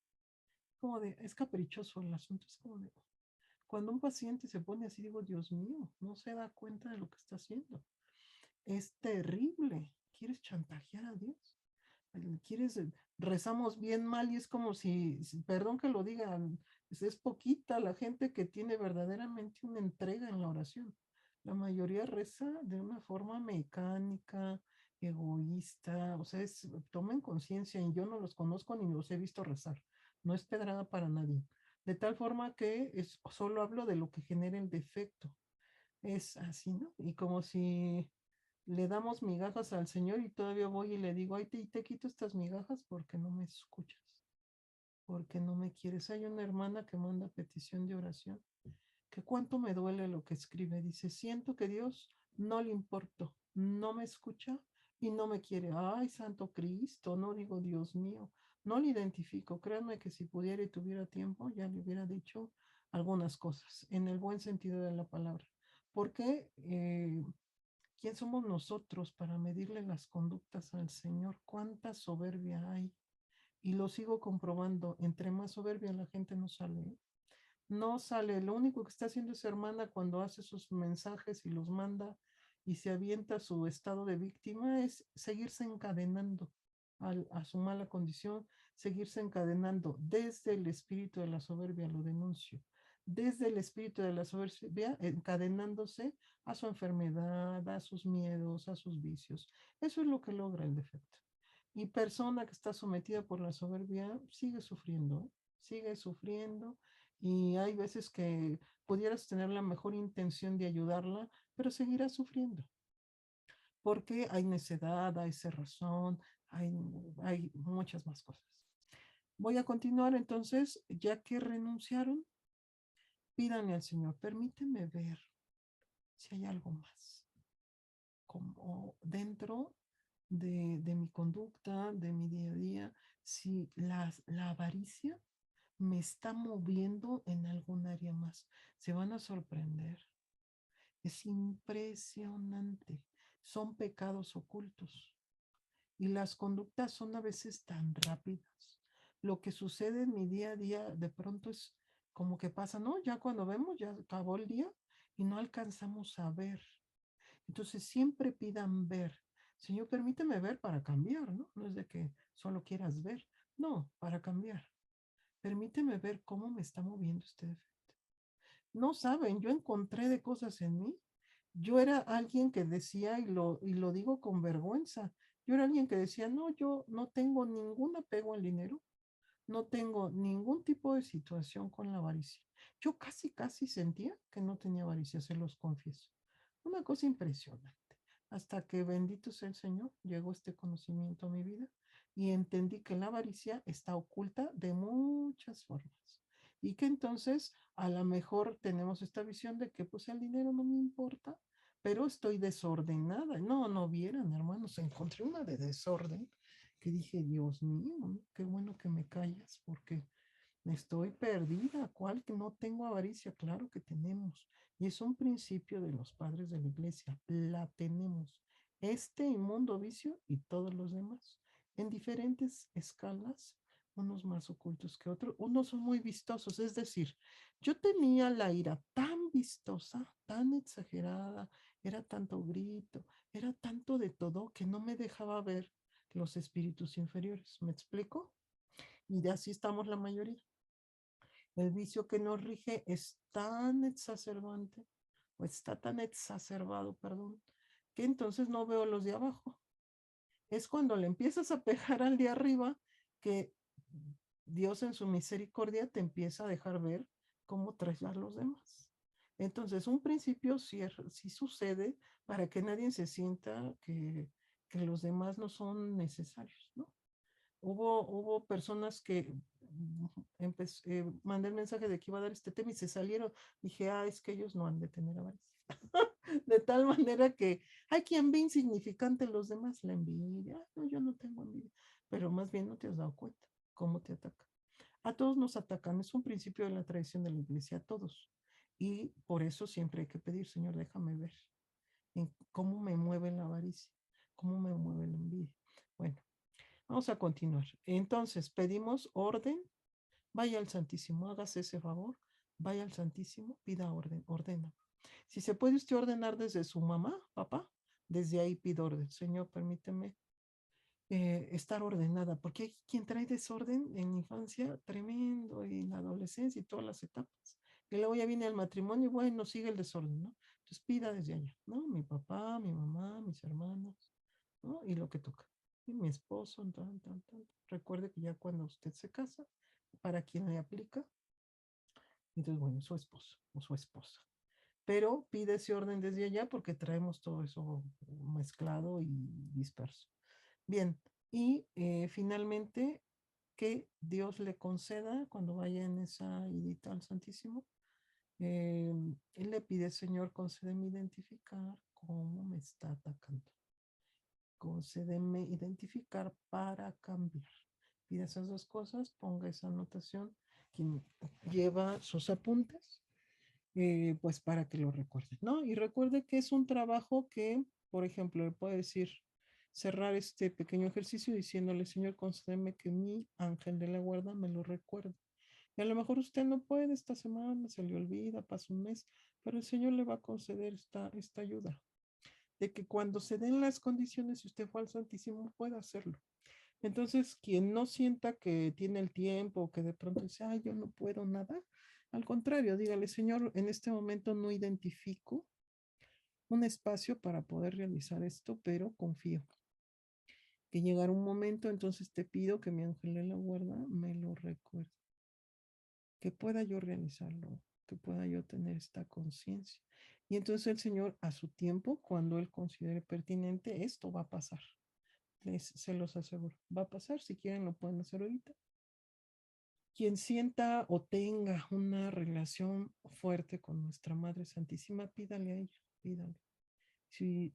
Como de, es caprichoso el asunto, es como de, cuando un paciente se pone así, digo, Dios mío, no se da cuenta de lo que está haciendo. Es terrible. ¿Quieres chantajear a Dios? ¿Quieres? Rezamos bien mal y es como si, perdón que lo digan, es poquita la gente que tiene verdaderamente una entrega en la oración. La mayoría reza de una forma mecánica, egoísta, o sea, tomen conciencia y yo no los conozco ni los he visto rezar. No es pedrada para nadie. De tal forma que solo hablo de lo que genera el defecto. Es así, ¿no? Y como si le damos migajas al Señor y todavía voy y le digo, ay, te quito estas migajas porque no me escuchas, porque no me quieres. Hay una hermana que manda petición de oración, que cuánto me duele lo que escribe. Dice, siento que Dios no le importo, no me escucha y no me quiere. Ay, Santo Cristo, no digo Dios mío, no le identifico. Créanme que si pudiera y tuviera tiempo, ya le hubiera dicho algunas cosas, en el buen sentido de la palabra. Porque ¿quién somos nosotros para medirle las conductas al Señor? ¿Cuánta soberbia hay? Y lo sigo comprobando. Entre más soberbia la gente no sale. ¿Eh? No sale. Lo único que está haciendo esa hermana cuando hace sus mensajes y los manda y se avienta a su estado de víctima es seguirse encadenando a su mala condición, seguirse encadenando desde el espíritu de la soberbia, lo denuncio, desde el espíritu de la soberbia, encadenándose a su enfermedad, a sus miedos, a sus vicios. Eso es lo que logra el defecto. Y persona que está sometida por la soberbia sigue sufriendo, ¿eh? Sigue sufriendo y hay veces que pudieras tener la mejor intención de ayudarla, pero seguirá sufriendo, porque hay necedad, hay cerrazón, hay muchas más cosas. Voy a continuar entonces, ya que renunciaron, pídanle al Señor, permíteme ver si hay algo más, como dentro de mi conducta, de mi día a día, si la avaricia me está moviendo en algún área más. Se van a sorprender. Es impresionante. Son pecados ocultos y las conductas son a veces tan rápidas. Lo que sucede en mi día a día de pronto es como que pasa, ¿no? Ya cuando vemos, ya acabó el día y no alcanzamos a ver. Entonces siempre pidan ver. Señor, permíteme ver para cambiar, ¿no? No es de que solo quieras ver, no, para cambiar. Permíteme ver cómo me está moviendo este defecto. No saben, yo encontré de cosas en mí. Yo era alguien que decía, y lo digo con vergüenza, yo era alguien que decía, no, yo no tengo ningún apego al dinero, no tengo ningún tipo de situación con la avaricia. Yo casi, casi sentía que no tenía avaricia, se los confieso. Una cosa impresionante. Hasta que, bendito sea el Señor, llegó este conocimiento a mi vida y entendí que la avaricia está oculta de muchas formas. Y que entonces a lo mejor tenemos esta visión de que pues el dinero no me importa, pero estoy desordenada. No, no vieran, hermanos, encontré una de desorden que dije, Dios mío, ¿no? Qué bueno que me callas porque estoy perdida. ¿Cuál que no tengo avaricia? Claro que tenemos. Y es un principio de los padres de la iglesia. La tenemos. Este inmundo vicio y todos los demás. En diferentes escalas, unos más ocultos que otros. Unos son muy vistosos. Es decir, yo tenía la ira tan vistosa, tan exagerada, era tanto grito, era tanto de todo que no me dejaba ver los espíritus inferiores. ¿Me explico? Y de así estamos la mayoría. El vicio que nos rige es tan exacerbante, o está tan exacerbado, perdón, que entonces no veo los de abajo. Es cuando le empiezas a pegar al de arriba que Dios en su misericordia te empieza a dejar ver cómo traes a los demás. Entonces, un principio sí sucede para que nadie se sienta que los demás no son necesarios, ¿no? Hubo personas que mandé el mensaje de que iba a dar este tema y se salieron. Dije, es que ellos no han de tener avaricia. De tal manera que hay quien ve insignificante los demás, la envidia. No, yo no tengo envidia, pero más bien no te has dado cuenta cómo te ataca. A todos nos atacan, es un principio de la tradición de la iglesia, a todos. Y por eso siempre hay que pedir, Señor, déjame ver en cómo me mueve la avaricia, cómo me mueve la envidia. Bueno, vamos a continuar. Entonces, pedimos orden, vaya al Santísimo, hágase ese favor, vaya al Santísimo, pida orden, ordena. Si se puede usted ordenar desde su mamá, papá, desde ahí pido orden. Señor, permíteme estar ordenada, porque hay quien trae desorden en infancia tremendo y en la adolescencia y todas las etapas. Y luego ya viene el matrimonio y bueno, sigue el desorden, ¿no? Entonces pida desde allá, ¿no? Mi papá, mi mamá, mis hermanos, ¿no? Y lo que toca. Y mi esposo, tan, tan, tan. Recuerde que ya cuando usted se casa, para quien le aplica, entonces, bueno, su esposo o su esposa. Pero pide ese orden desde allá porque traemos todo eso mezclado y disperso. Bien, y finalmente, que Dios le conceda cuando vaya en esa idita al Santísimo. Él le pide, Señor, concédeme identificar cómo me está atacando. Concédeme identificar para cambiar. Pide esas dos cosas, ponga esa anotación, quien lleva sus apuntes, pues para que lo recuerde, ¿no? Y recuerde que es un trabajo que, por ejemplo, le puede decir, cerrar este pequeño ejercicio diciéndole, Señor, concédeme que mi ángel de la guarda me lo recuerde. Y a lo mejor usted no puede esta semana, se le olvida, pasa un mes, pero el Señor le va a conceder esta ayuda, de que cuando se den las condiciones y usted fue al Santísimo pueda hacerlo. Entonces, quien no sienta que tiene el tiempo, que de pronto dice, yo no puedo nada, al contrario, dígale, Señor, en este momento no identifico un espacio para poder realizar esto, pero confío que llegará un momento, entonces te pido que mi ángel de la guarda me lo recuerde, que pueda yo realizarlo, que pueda yo tener esta conciencia. Y entonces el Señor, a su tiempo, cuando Él considere pertinente, esto va a pasar. Se los aseguro. Va a pasar, si quieren lo pueden hacer ahorita. Quien sienta o tenga una relación fuerte con nuestra Madre Santísima, pídale a ella, pídale. Si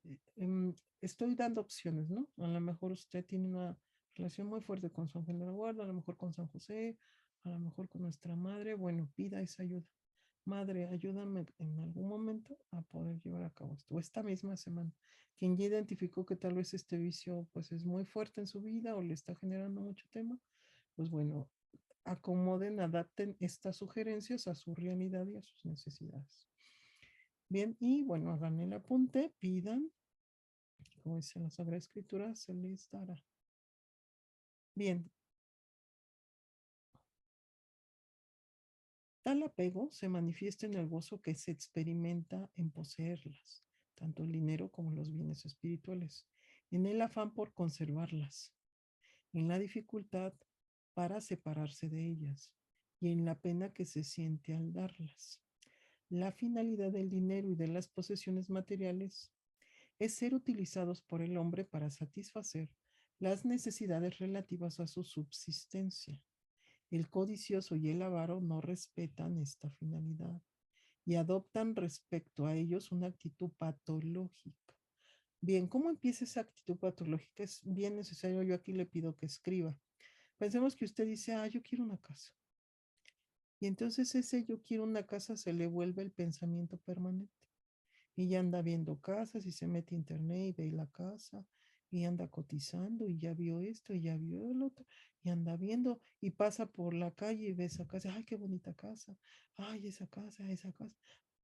estoy dando opciones, ¿no? A lo mejor usted tiene una relación muy fuerte con su ángel de la guarda, a lo mejor con San José, a lo mejor con nuestra madre, bueno, pida esa ayuda. Madre, ayúdame en algún momento a poder llevar a cabo esto. O esta misma semana, quien ya identificó que tal vez este vicio pues es muy fuerte en su vida o le está generando mucho tema, pues bueno, acomoden, adapten estas sugerencias a su realidad y a sus necesidades. Bien, y bueno, hagan el apunte, pidan, como dice la Sagrada Escritura, se les dará. Bien, tal apego se manifiesta en el gozo que se experimenta en poseerlas, tanto el dinero como los bienes espirituales, en el afán por conservarlas, en la dificultad para separarse de ellas y en la pena que se siente al darlas. La finalidad del dinero y de las posesiones materiales es ser utilizados por el hombre para satisfacer las necesidades relativas a su subsistencia. El codicioso y el avaro no respetan esta finalidad y adoptan respecto a ellos una actitud patológica. Bien, ¿cómo empieza esa actitud patológica? Es bien necesario, yo aquí le pido que escriba. Pensemos que usted dice, yo quiero una casa. Y entonces ese yo quiero una casa se le vuelve el pensamiento permanente. Y ya anda viendo casas y se mete a internet y ve la casa y anda cotizando y ya vio esto y ya vio el otro y anda viendo y pasa por la calle y ve esa casa, ay, qué bonita casa, ay, esa casa, esa casa.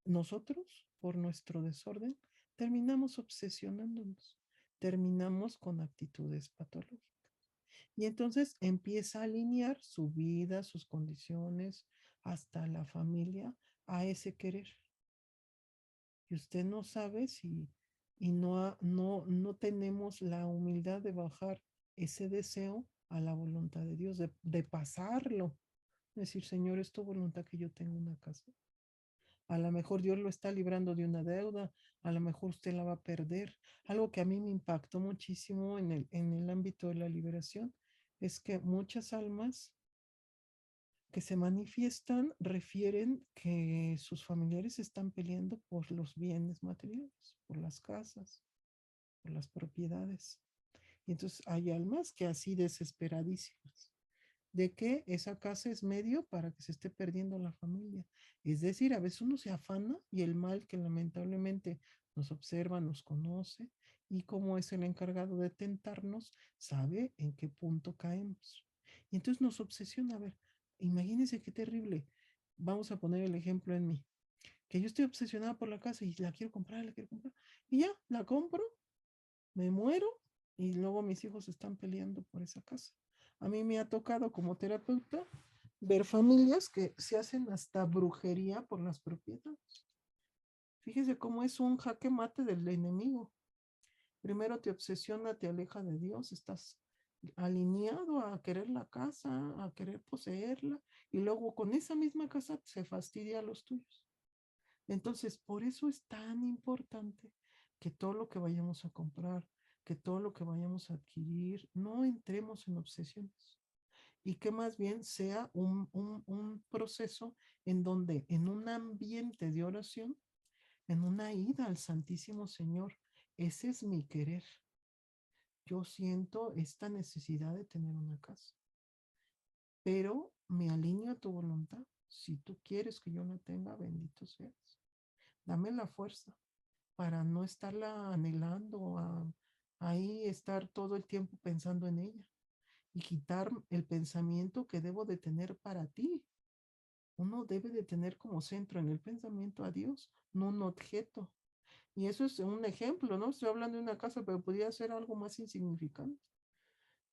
Nosotros, por nuestro desorden, terminamos obsesionándonos, terminamos con actitudes patológicas. Y entonces empieza a alinear su vida, sus condiciones, hasta la familia a ese querer. Y usted no sabe si, y no tenemos la humildad de bajar ese deseo a la voluntad de Dios, de pasarlo. Decir, Señor, es tu voluntad que yo tenga una casa. A lo mejor Dios lo está librando de una deuda, a lo mejor usted la va a perder. Algo que a mí me impactó muchísimo en el ámbito de la liberación es que muchas almas que se manifiestan refieren que sus familiares están peleando por los bienes materiales, por las casas, por las propiedades. Y entonces hay almas que así desesperadísimas de que esa casa es medio para que se esté perdiendo la familia. Es decir, a veces uno se afana y el mal que lamentablemente nos observa, nos conoce y como es el encargado de tentarnos, sabe en qué punto caemos. Y entonces nos obsesiona. A ver, imagínense qué terrible. Vamos a poner el ejemplo en mí, que yo estoy obsesionada por la casa y la quiero comprar, la quiero comprar. Y ya, la compro, me muero y luego mis hijos están peleando por esa casa. A mí me ha tocado como terapeuta ver familias que se hacen hasta brujería por las propiedades. Fíjese cómo es un jaque mate del enemigo. Primero te obsesiona, te aleja de Dios, estás alineado a querer la casa, a querer poseerla, y luego con esa misma casa se fastidia a los tuyos. Entonces, por eso es tan importante que todo lo que vayamos a comprar, que todo lo que vayamos a adquirir, no entremos en obsesiones y que más bien sea un proceso en donde en un ambiente de oración, en una ida al Santísimo Señor, ese es mi querer. Yo siento esta necesidad de tener una casa, pero me alineo a tu voluntad. Si tú quieres que yo la tenga, bendito seas. Dame la fuerza para no estarla anhelando, ahí estar todo el tiempo pensando en ella y quitar el pensamiento que debo de tener para ti. Uno debe de tener como centro en el pensamiento a Dios, no un objeto. Y eso es un ejemplo, ¿no? Estoy hablando de una casa, pero podría ser algo más insignificante.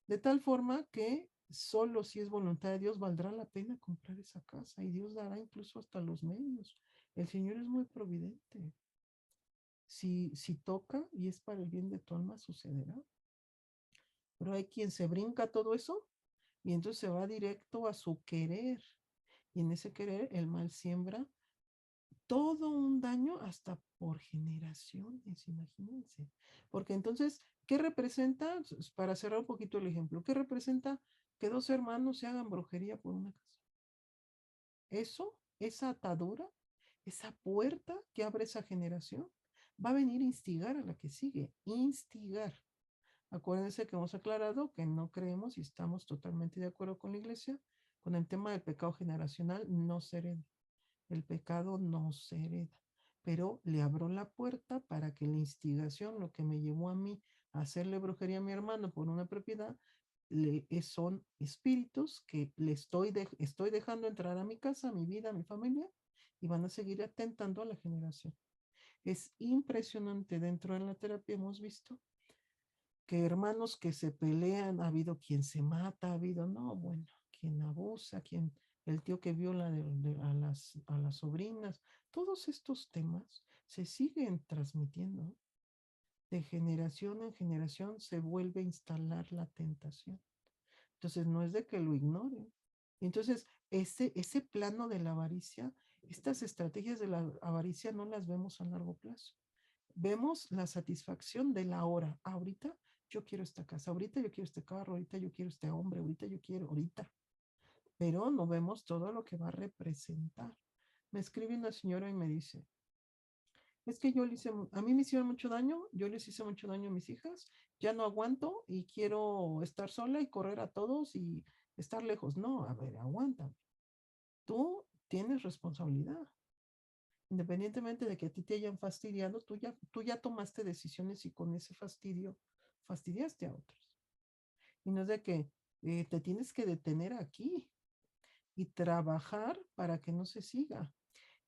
De tal forma que solo si es voluntad de Dios valdrá la pena comprar esa casa y Dios dará incluso hasta los medios. El Señor es muy providente. Si toca y es para el bien de tu alma, sucederá. Pero hay quien se brinca todo eso y entonces se va directo a su querer. Y en ese querer el mal siembra todo un daño hasta por generaciones, imagínense. Porque entonces, ¿qué representa? Para cerrar un poquito el ejemplo, ¿qué representa que dos hermanos se hagan brujería por una casa? Eso, esa atadura, esa puerta que abre esa generación, va a venir a instigar a la que sigue, instigar. Acuérdense que hemos aclarado que no creemos y estamos totalmente de acuerdo con la iglesia con el tema del pecado generacional, no se hereda. El pecado no se hereda, pero le abro la puerta para que la instigación, lo que me llevó a mí a hacerle brujería a mi hermano por una propiedad, son espíritus que estoy dejando entrar a mi casa, a mi vida, a mi familia, y van a seguir atentando a la generación. Es impresionante, dentro de la terapia hemos visto que hermanos que se pelean, ha habido quien se mata, ha habido, no, bueno, quien abusa, quien, el tío que viola a las sobrinas, todos estos temas se siguen transmitiendo. De generación en generación se vuelve a instalar la tentación. Entonces no es de que lo ignoren. Entonces, ese plano de la avaricia, estas estrategias de la avaricia no las vemos a largo plazo. Vemos la satisfacción de la hora. Ahorita yo quiero esta casa, ahorita yo quiero este carro, ahorita yo quiero este hombre, ahorita yo quiero, ahorita. Pero no vemos todo lo que va a representar. Me escribe una señora y me dice, es que yo le hice, a mí me hicieron mucho daño, yo les hice mucho daño a mis hijas, ya no aguanto y quiero estar sola y correr a todos y estar lejos. No, a ver, aguántame. Tú tienes responsabilidad. Independientemente de que a ti te hayan fastidiado, tú ya tomaste decisiones y con ese fastidio fastidiaste a otros. Y no es de que te tienes que detener aquí y trabajar para que no se siga.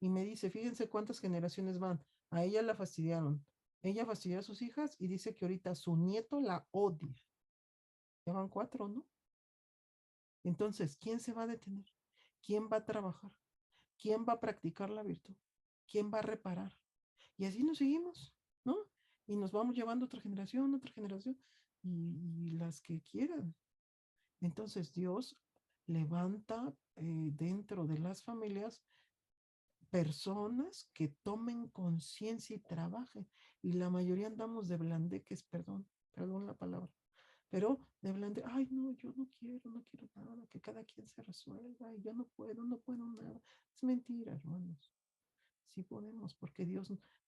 Y me dice, fíjense cuántas generaciones van. A ella la fastidiaron. Ella fastidió a sus hijas y dice que ahorita su nieto la odia. Ya van cuatro, ¿no? Entonces, ¿quién se va a detener? ¿Quién va a trabajar? ¿Quién va a practicar la virtud? ¿Quién va a reparar? Y así nos seguimos, ¿no? Y nos vamos llevando otra generación y las que quieran. Entonces Dios levanta dentro de las familias personas que tomen conciencia y trabajen. Y la mayoría andamos de blandeques, perdón la palabra, pero de blande, ay, no, yo no quiero nada, que cada quien se resuelva, y yo no puedo nada. Es mentira, hermanos. Sí podemos, porque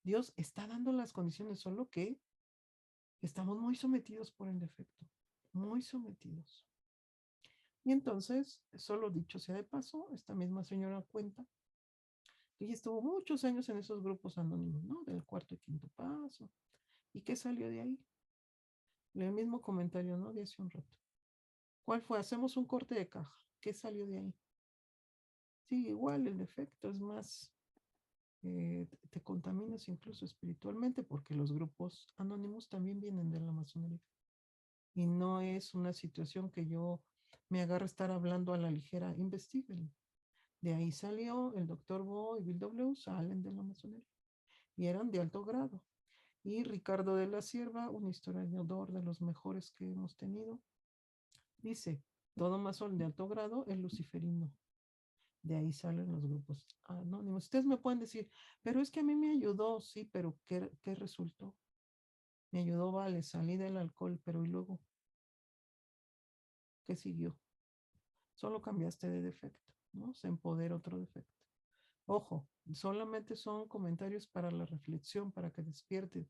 Dios está dando las condiciones, solo que estamos muy sometidos por el defecto, muy sometidos. Y entonces, solo dicho sea de paso, esta misma señora cuenta que ella estuvo muchos años en esos grupos anónimos, ¿no? Del cuarto y quinto paso. ¿Y qué salió de ahí? El mismo comentario, ¿no? De hace un rato. ¿Cuál fue? Hacemos un corte de caja. ¿Qué salió de ahí? Sí, igual el defecto es más, te contaminas incluso espiritualmente porque los grupos anónimos también vienen de la masonería. Y no es una situación que yo me agarre a estar hablando a la ligera, investiguen. De ahí salió el doctor Bo y Bill W. salen de la masonería y eran de alto grado. Y Ricardo de la Sierva, un historiador de los mejores que hemos tenido, dice, todo masón de alto grado es luciferino. De ahí salen los grupos anónimos. Ustedes me pueden decir, pero es que a mí me ayudó, sí, pero ¿qué resultó? Me ayudó, vale, salí del alcohol, pero ¿y luego qué siguió? Solo cambiaste de defecto, ¿no? Se empodera otro defecto. Ojo, solamente son comentarios para la reflexión, para que despierten,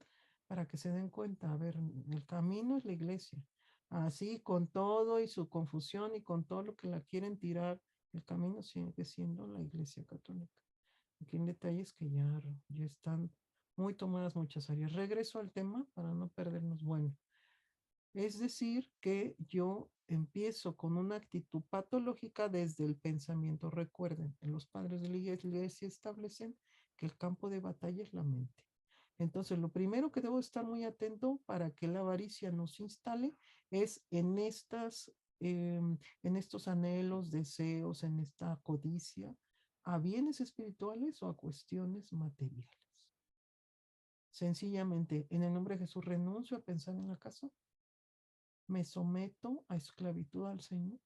para que se den cuenta. A ver, el camino es la iglesia. Así, con todo y su confusión y con todo lo que la quieren tirar, el camino sigue siendo la iglesia católica. Aquí en detalles que ya están muy tomadas muchas áreas. Regreso al tema para no perdernos. Bueno, es decir, que yo empiezo con una actitud patológica desde el pensamiento. Recuerden, los padres de la iglesia establecen que el campo de batalla es la mente. Entonces, lo primero que debo estar muy atento para que la avaricia no se instale es en estos anhelos, deseos, en esta codicia, a bienes espirituales o a cuestiones materiales. Sencillamente, en el nombre de Jesús renuncio a pensar en la casa, me someto a esclavitud al Señor.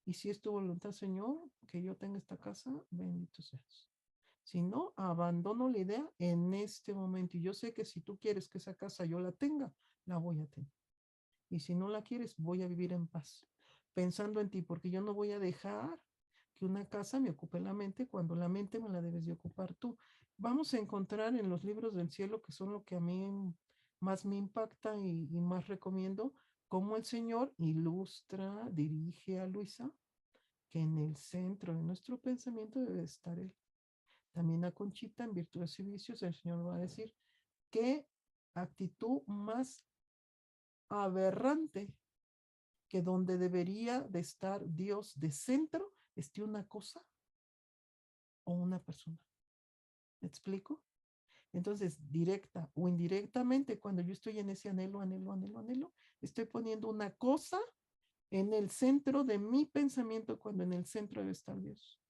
Y si es tu voluntad, Señor, que yo tenga esta casa, bendito seas. Si no, abandono la idea en este momento. Y yo sé que si tú quieres que esa casa yo la tenga, la voy a tener. Y si no la quieres, voy a vivir en paz, pensando en ti, porque yo no voy a dejar que una casa me ocupe la mente cuando la mente me la debes de ocupar tú. Vamos a encontrar en los libros del cielo, que son lo que a mí más me impacta y más recomiendo, cómo el Señor ilustra, dirige a Luisa, que en el centro de nuestro pensamiento debe estar Él. También a Conchita, en Virtudes y Vicios, el Señor va a decir qué actitud más aberrante, que donde debería de estar Dios de centro, esté una cosa o una persona. ¿Me explico? Entonces, directa o indirectamente, cuando yo estoy en ese anhelo, estoy poniendo una cosa en el centro de mi pensamiento cuando en el centro debe estar Dios.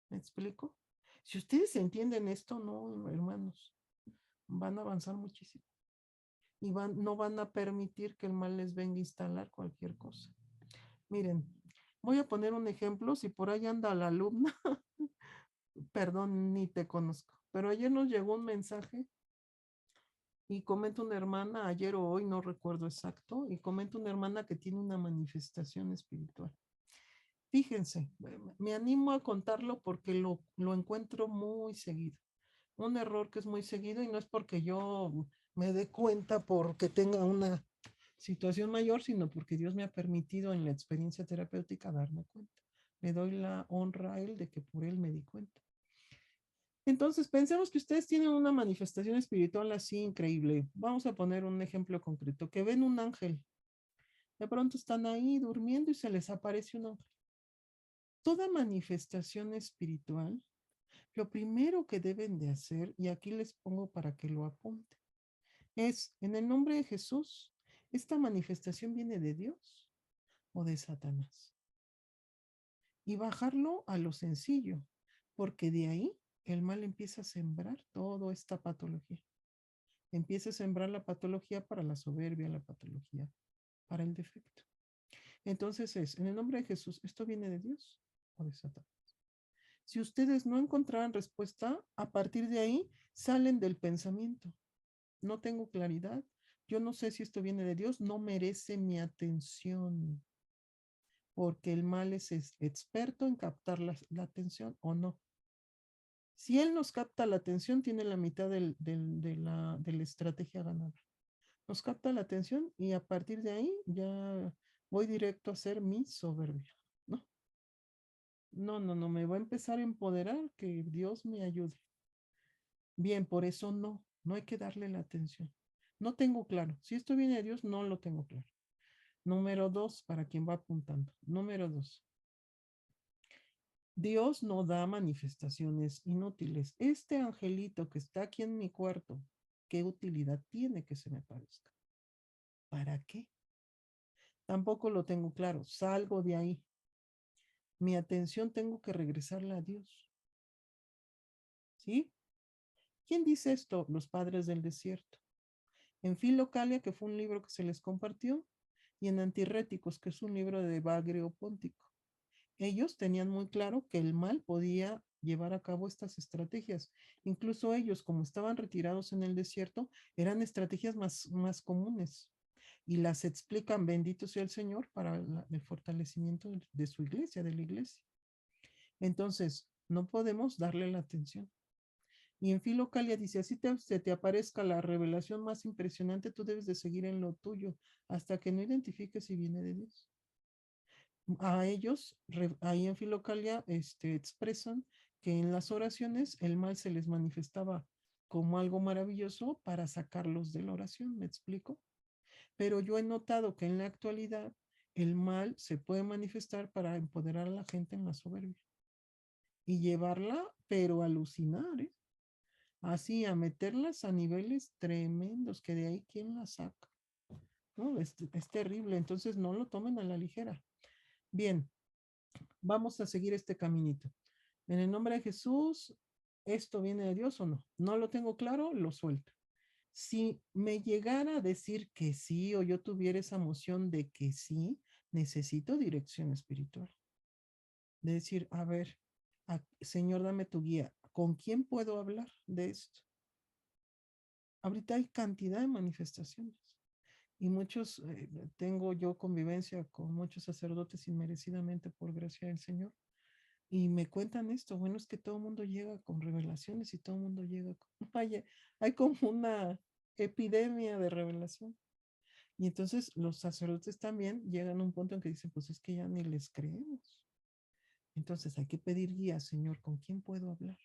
¿Me explico? Si ustedes entienden esto, no, hermanos, van a avanzar muchísimo y no van a permitir que el mal les venga a instalar cualquier cosa. Miren, voy a poner un ejemplo, si por ahí anda la alumna, perdón, ni te conozco, pero ayer nos llegó un mensaje y comenta una hermana, ayer o hoy, no recuerdo exacto, y comenta una hermana que tiene una manifestación espiritual. Fíjense, me animo a contarlo porque lo encuentro muy seguido. Un error que es muy seguido y no es porque yo me dé cuenta porque tenga una situación mayor, sino porque Dios me ha permitido en la experiencia terapéutica darme cuenta. Le doy la honra a Él de que por Él me di cuenta. Entonces, pensemos que ustedes tienen una manifestación espiritual así increíble. Vamos a poner un ejemplo concreto, que ven un ángel. De pronto están ahí durmiendo y se les aparece un ángel. Toda manifestación espiritual, lo primero que deben de hacer, y aquí les pongo para que lo apunten, es, en el nombre de Jesús, ¿esta manifestación viene de Dios o de Satanás? Y bajarlo a lo sencillo, porque de ahí el mal empieza a sembrar toda esta patología. Empieza a sembrar la patología para la soberbia, la patología para el defecto. Entonces en el nombre de Jesús, ¿esto viene de Dios o de Satanás? Si ustedes no encontraran respuesta, a partir de ahí salen del pensamiento. No tengo claridad. Yo no sé si esto viene de Dios, no merece mi atención, porque el mal es experto en captar la atención o no. Si él nos capta la atención, tiene la mitad de la estrategia ganada. Nos capta la atención y a partir de ahí ya voy directo a ser mi soberbia. No, no, me va a empezar a empoderar, que Dios me ayude. Bien, por eso no hay que darle la atención. No tengo claro. Si esto viene de Dios, no lo tengo claro. Número dos, para quien va apuntando. Número dos, Dios no da manifestaciones inútiles. Este angelito que está aquí en mi cuarto, ¿qué utilidad tiene que se me parezca? ¿Para qué? Tampoco lo tengo claro. Salgo de ahí. Mi atención tengo que regresarla a Dios. ¿Sí? ¿Quién dice esto? Los padres del desierto. En Filocalia, que fue un libro que se les compartió, y en Antirréticos, que es un libro de Bagrio Póntico. Ellos tenían muy claro que el mal podía llevar a cabo estas estrategias. Incluso ellos, como estaban retirados en el desierto, eran estrategias más comunes y las explican, bendito sea el Señor, para el fortalecimiento de su iglesia, de la iglesia. Entonces, no podemos darle la atención. Y en Filocalia dice, así se te aparezca la revelación más impresionante, tú debes de seguir en lo tuyo hasta que no identifiques si viene de Dios. A ellos, ahí en Filocalia, expresan que en las oraciones el mal se les manifestaba como algo maravilloso para sacarlos de la oración, ¿me explico? Pero yo he notado que en la actualidad el mal se puede manifestar para empoderar a la gente en la soberbia y llevarla, pero a alucinar, ¿eh? Así, a meterlas a niveles tremendos, que de ahí quién la saca. ¿No? Es terrible, entonces no lo tomen a la ligera. Bien, vamos a seguir este caminito. En el nombre de Jesús, ¿esto viene de Dios o no? No lo tengo claro, lo suelto. Si me llegara a decir que sí o yo tuviera esa emoción de que sí, necesito dirección espiritual. De decir, a ver, Señor, dame tu guía. ¿Con quién puedo hablar de esto? Ahorita hay cantidad de manifestaciones y muchos, tengo yo convivencia con muchos sacerdotes inmerecidamente por gracia del Señor. Y me cuentan esto, bueno, es que todo el mundo llega con revelaciones y todo el mundo llega con, hay como una epidemia de revelación. Y entonces los sacerdotes también llegan a un punto en que dicen, pues es que ya ni les creemos. Entonces hay que pedir guía, Señor, ¿con quién puedo hablar?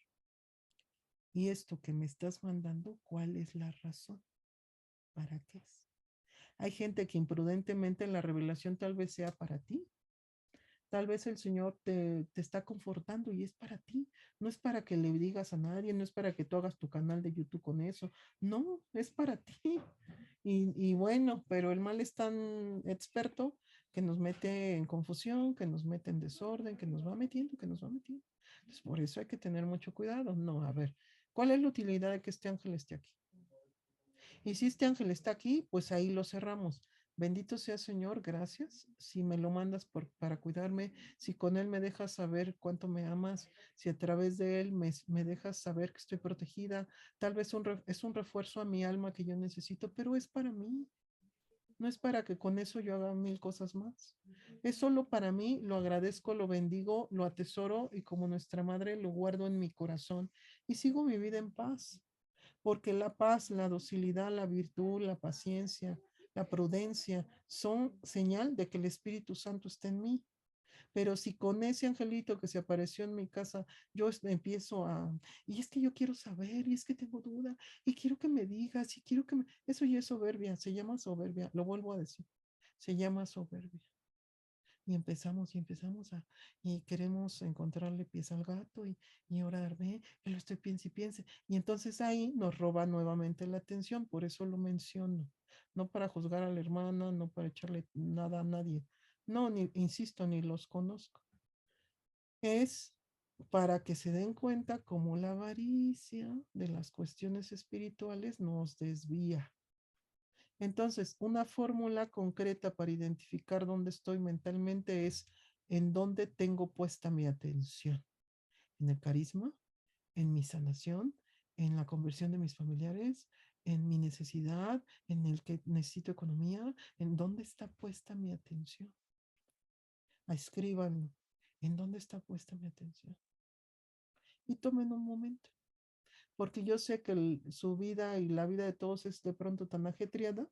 Y esto que me estás mandando, ¿cuál es la razón? ¿Para qué es? Hay gente que imprudentemente en la revelación tal vez sea para ti. Tal vez el Señor te está confortando y es para ti. No es para que le digas a nadie, no es para que tú hagas tu canal de YouTube con eso. No, es para ti. Y bueno, pero el mal es tan experto que nos mete en confusión, que nos mete en desorden, que nos va metiendo, que nos va metiendo. Entonces, por eso hay que tener mucho cuidado. No, a ver, ¿cuál es la utilidad de que este ángel esté aquí? Y si este ángel está aquí, pues ahí lo cerramos. Bendito sea Señor, gracias. Si me lo mandas para cuidarme, si con él me dejas saber cuánto me amas, si a través de él me dejas saber que estoy protegida, tal vez es un refuerzo a mi alma que yo necesito, pero es para mí. No es para que con eso yo haga mil cosas más. Es solo para mí, lo agradezco, lo bendigo, lo atesoro y como nuestra madre lo guardo en mi corazón y sigo mi vida en paz porque la paz, la docilidad, la virtud, la paciencia, la prudencia son señal de que el Espíritu Santo está en mí. Pero si con ese angelito que se apareció en mi casa, yo empiezo y es que yo quiero saber, y es que tengo duda, y quiero que me digas, y quiero que me... Eso ya es soberbia, se llama soberbia, lo vuelvo a decir, se llama soberbia. Y queremos encontrarle pies al gato y orar, ve, que lo estoy piense y piense. Y entonces ahí nos roba nuevamente la atención, por eso lo menciono. No para juzgar a la hermana, no para echarle nada a nadie. No, ni, insisto, ni los conozco. Es para que se den cuenta cómo la avaricia de las cuestiones espirituales nos desvía. Entonces, una fórmula concreta para identificar dónde estoy mentalmente es en dónde tengo puesta mi atención. En el carisma, en mi sanación, en la conversión de mis familiares, en mi necesidad, en el que necesito economía, en dónde está puesta mi atención. Escríbanlo. ¿En dónde está puesta mi atención? Y tomen un momento, porque yo sé que su vida y la vida de todos es de pronto tan ajetreada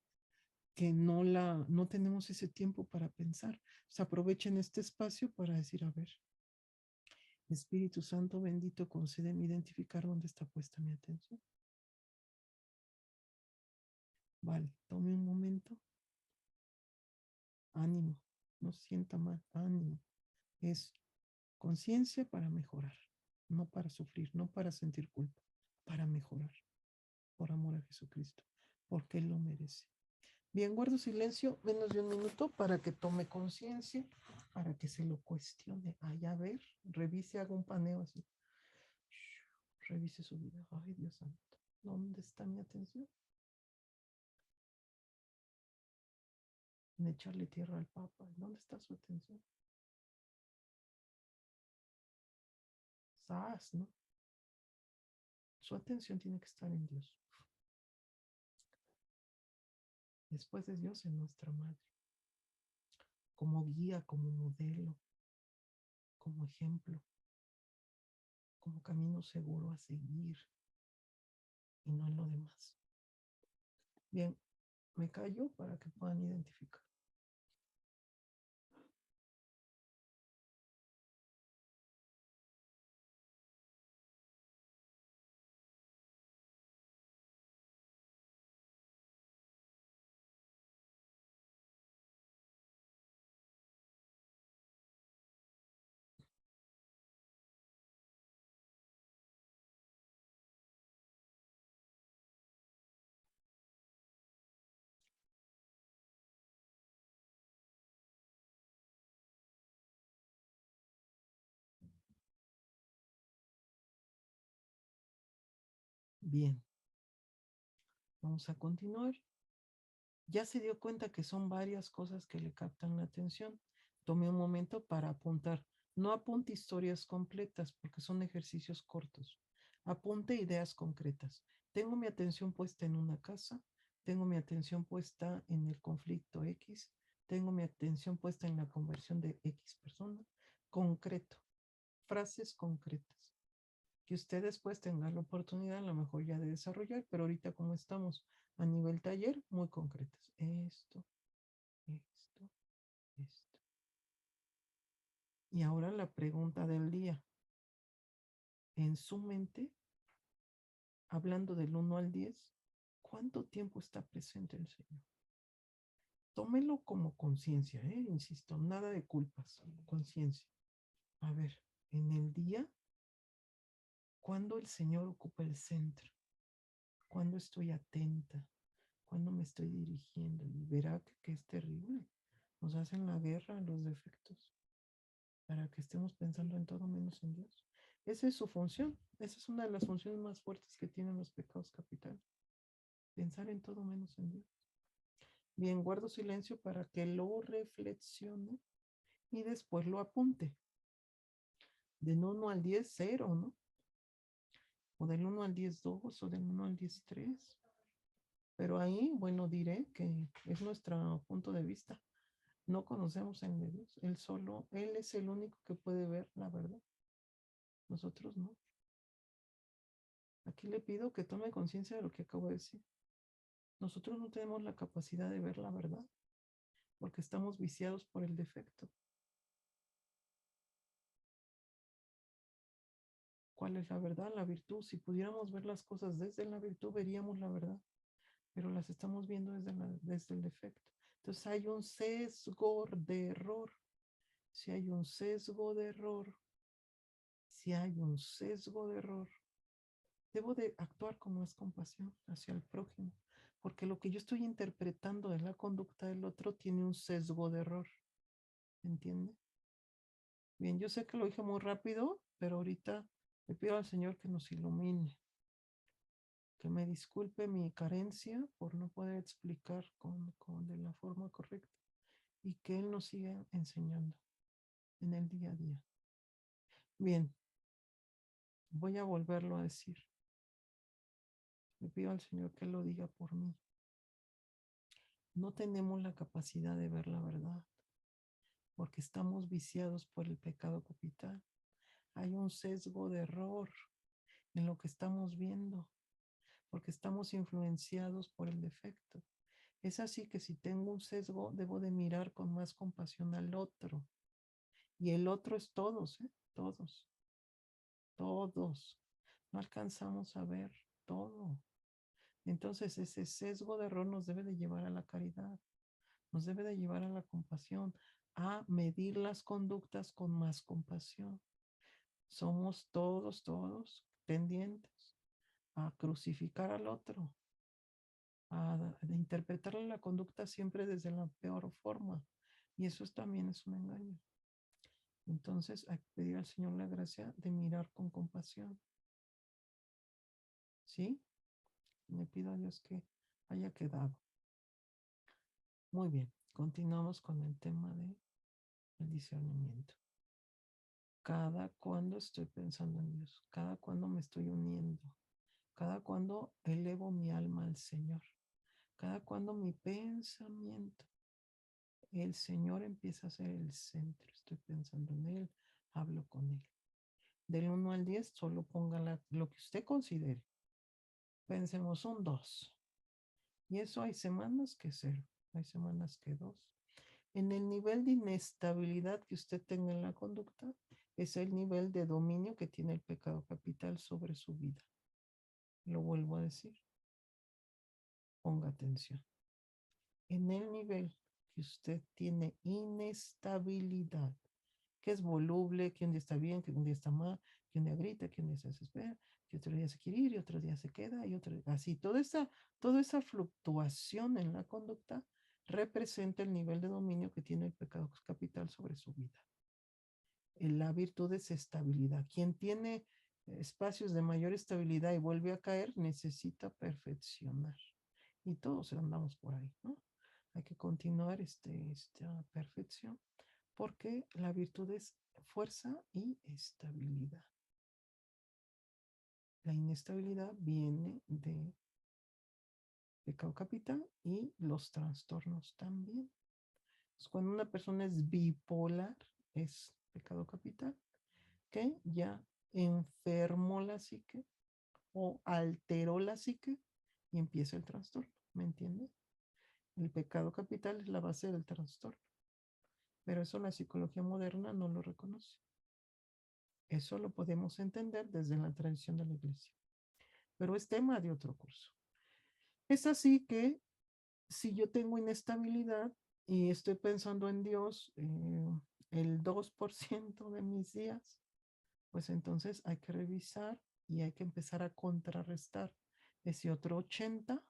que no tenemos ese tiempo para pensar. O sea, aprovechen este espacio para decir, a ver, Espíritu Santo bendito, concédeme identificar dónde está puesta mi atención. Vale, tome un momento. Ánimo, no se sienta mal, ánimo. Es conciencia para mejorar, no para sufrir, no para sentir culpa, para mejorar, por amor a Jesucristo, porque Él lo merece. Bien, guardo silencio menos de un minuto para que tome conciencia, para que se lo cuestione. Ay, a ver, revise, haga un paneo así. Revise su vida. Ay, Dios santo. ¿Dónde está mi atención? En echarle tierra al Papa. ¿Dónde está su atención? ¿Sabes, no? Su atención tiene que estar en Dios. Después de Dios en nuestra madre. Como guía, como modelo, como ejemplo, como camino seguro a seguir y no en lo demás. Bien, me callo para que puedan identificar. Bien, vamos a continuar. Ya se dio cuenta que son varias cosas que le captan la atención. Tome un momento para apuntar. No apunte historias completas porque son ejercicios cortos. Apunte ideas concretas. Tengo mi atención puesta en una casa, tengo mi atención puesta en el conflicto X, tengo mi atención puesta en la conversión de X persona. Concreto, frases concretas que usted después tenga la oportunidad a lo mejor ya de desarrollar, pero ahorita como estamos a nivel taller, muy concretas. Esto, esto. Y ahora la pregunta del día. En su mente, hablando del 1 al 10, ¿cuánto tiempo está presente el Señor? Tómelo como conciencia, insisto, nada de culpas, conciencia. A ver, en el día, ¿cuándo el Señor ocupa el centro? ¿Cuándo estoy atenta? ¿Cuándo me estoy dirigiendo? Y verá que es terrible. Nos hacen la guerra a los defectos para que estemos pensando en todo menos en Dios. Esa es su función. Esa es una de las funciones más fuertes que tienen los pecados capitales. Pensar en todo menos en Dios. Bien, guardo silencio para que lo reflexione y después lo apunte. Del 1 al 10, 0, ¿no? O del 1 al 10, 2, o del 1 al 10, 3. Pero ahí, bueno, diré que es nuestro punto de vista. No conocemos en Dios. Él es el único que puede ver la verdad. Nosotros no. Aquí le pido que tome conciencia de lo que acabo de decir. Nosotros no tenemos la capacidad de ver la verdad porque estamos viciados por el defecto. ¿Cuál es la verdad? La virtud. Si pudiéramos ver las cosas desde la virtud, veríamos la verdad, pero las estamos viendo desde el defecto. Entonces hay un sesgo de error. Si hay un sesgo de error, si hay un sesgo de error, debo de actuar con más compasión hacia el prójimo, porque lo que yo estoy interpretando de la conducta del otro tiene un sesgo de error. ¿Entiende? Bien, yo sé que lo dije muy rápido, pero ahorita le pido al Señor que nos ilumine. Que me disculpe mi carencia por no poder explicar de la forma correcta y que Él nos siga enseñando en el día a día. Bien, voy a volverlo a decir. Le pido al Señor que lo diga por mí. No tenemos la capacidad de ver la verdad porque estamos viciados por el pecado capital. Hay un sesgo de error en lo que estamos viendo porque estamos influenciados por el defecto. Es así que si tengo un sesgo, debo de mirar con más compasión al otro. Y el otro es todos, ¿eh? Todos, todos. No alcanzamos a ver todo. Entonces ese sesgo de error nos debe de llevar a la caridad, nos debe de llevar a la compasión, a medir las conductas con más compasión. Somos todos tendientes a crucificar al otro, a interpretarle la conducta siempre desde la peor forma. Y eso también es un engaño. Entonces hay que pedir al Señor la gracia de mirar con compasión. ¿Sí? Le pido a Dios que haya quedado. Muy bien, continuamos con el tema de el discernimiento. Cada cuando estoy pensando en Dios, cada cuando me estoy uniendo, cada cuando elevo mi alma al Señor, cada cuando mi pensamiento, el Señor empieza a ser el centro. Estoy pensando en Él, hablo con Él. Del 1 al 10, solo ponga lo que usted considere. Pensemos un 2. Y eso hay semanas que 0, hay semanas que 2. En el nivel de inestabilidad que usted tenga en la conducta, es el nivel de dominio que tiene el pecado capital sobre su vida. Lo vuelvo a decir. Ponga atención. En el nivel que usted tiene inestabilidad, que es voluble, que un día está bien, que un día está mal, que un día grita, que un día se desespera, que otro día se quiere ir y otro día se queda y otro así. Toda esa fluctuación en la conducta representa el nivel de dominio que tiene el pecado capital sobre su vida. La virtud es estabilidad. Quien tiene espacios de mayor estabilidad y vuelve a caer, necesita perfeccionar. Y todos andamos por ahí, ¿no? Hay que continuar esta perfección porque la virtud es fuerza y estabilidad. La inestabilidad viene de pecado capital y los trastornos también. Entonces, cuando una persona es bipolar, es pecado capital, que ya enfermó la psique o alteró la psique y empieza el trastorno. ¿Me entiende? El pecado capital es la base del trastorno, pero eso la psicología moderna no lo reconoce. Eso lo podemos entender desde la tradición de la iglesia, pero es tema de otro curso. Es así que si yo tengo inestabilidad y estoy pensando en Dios el 2% de mis días, pues entonces hay que revisar y hay que empezar a contrarrestar ese otro 80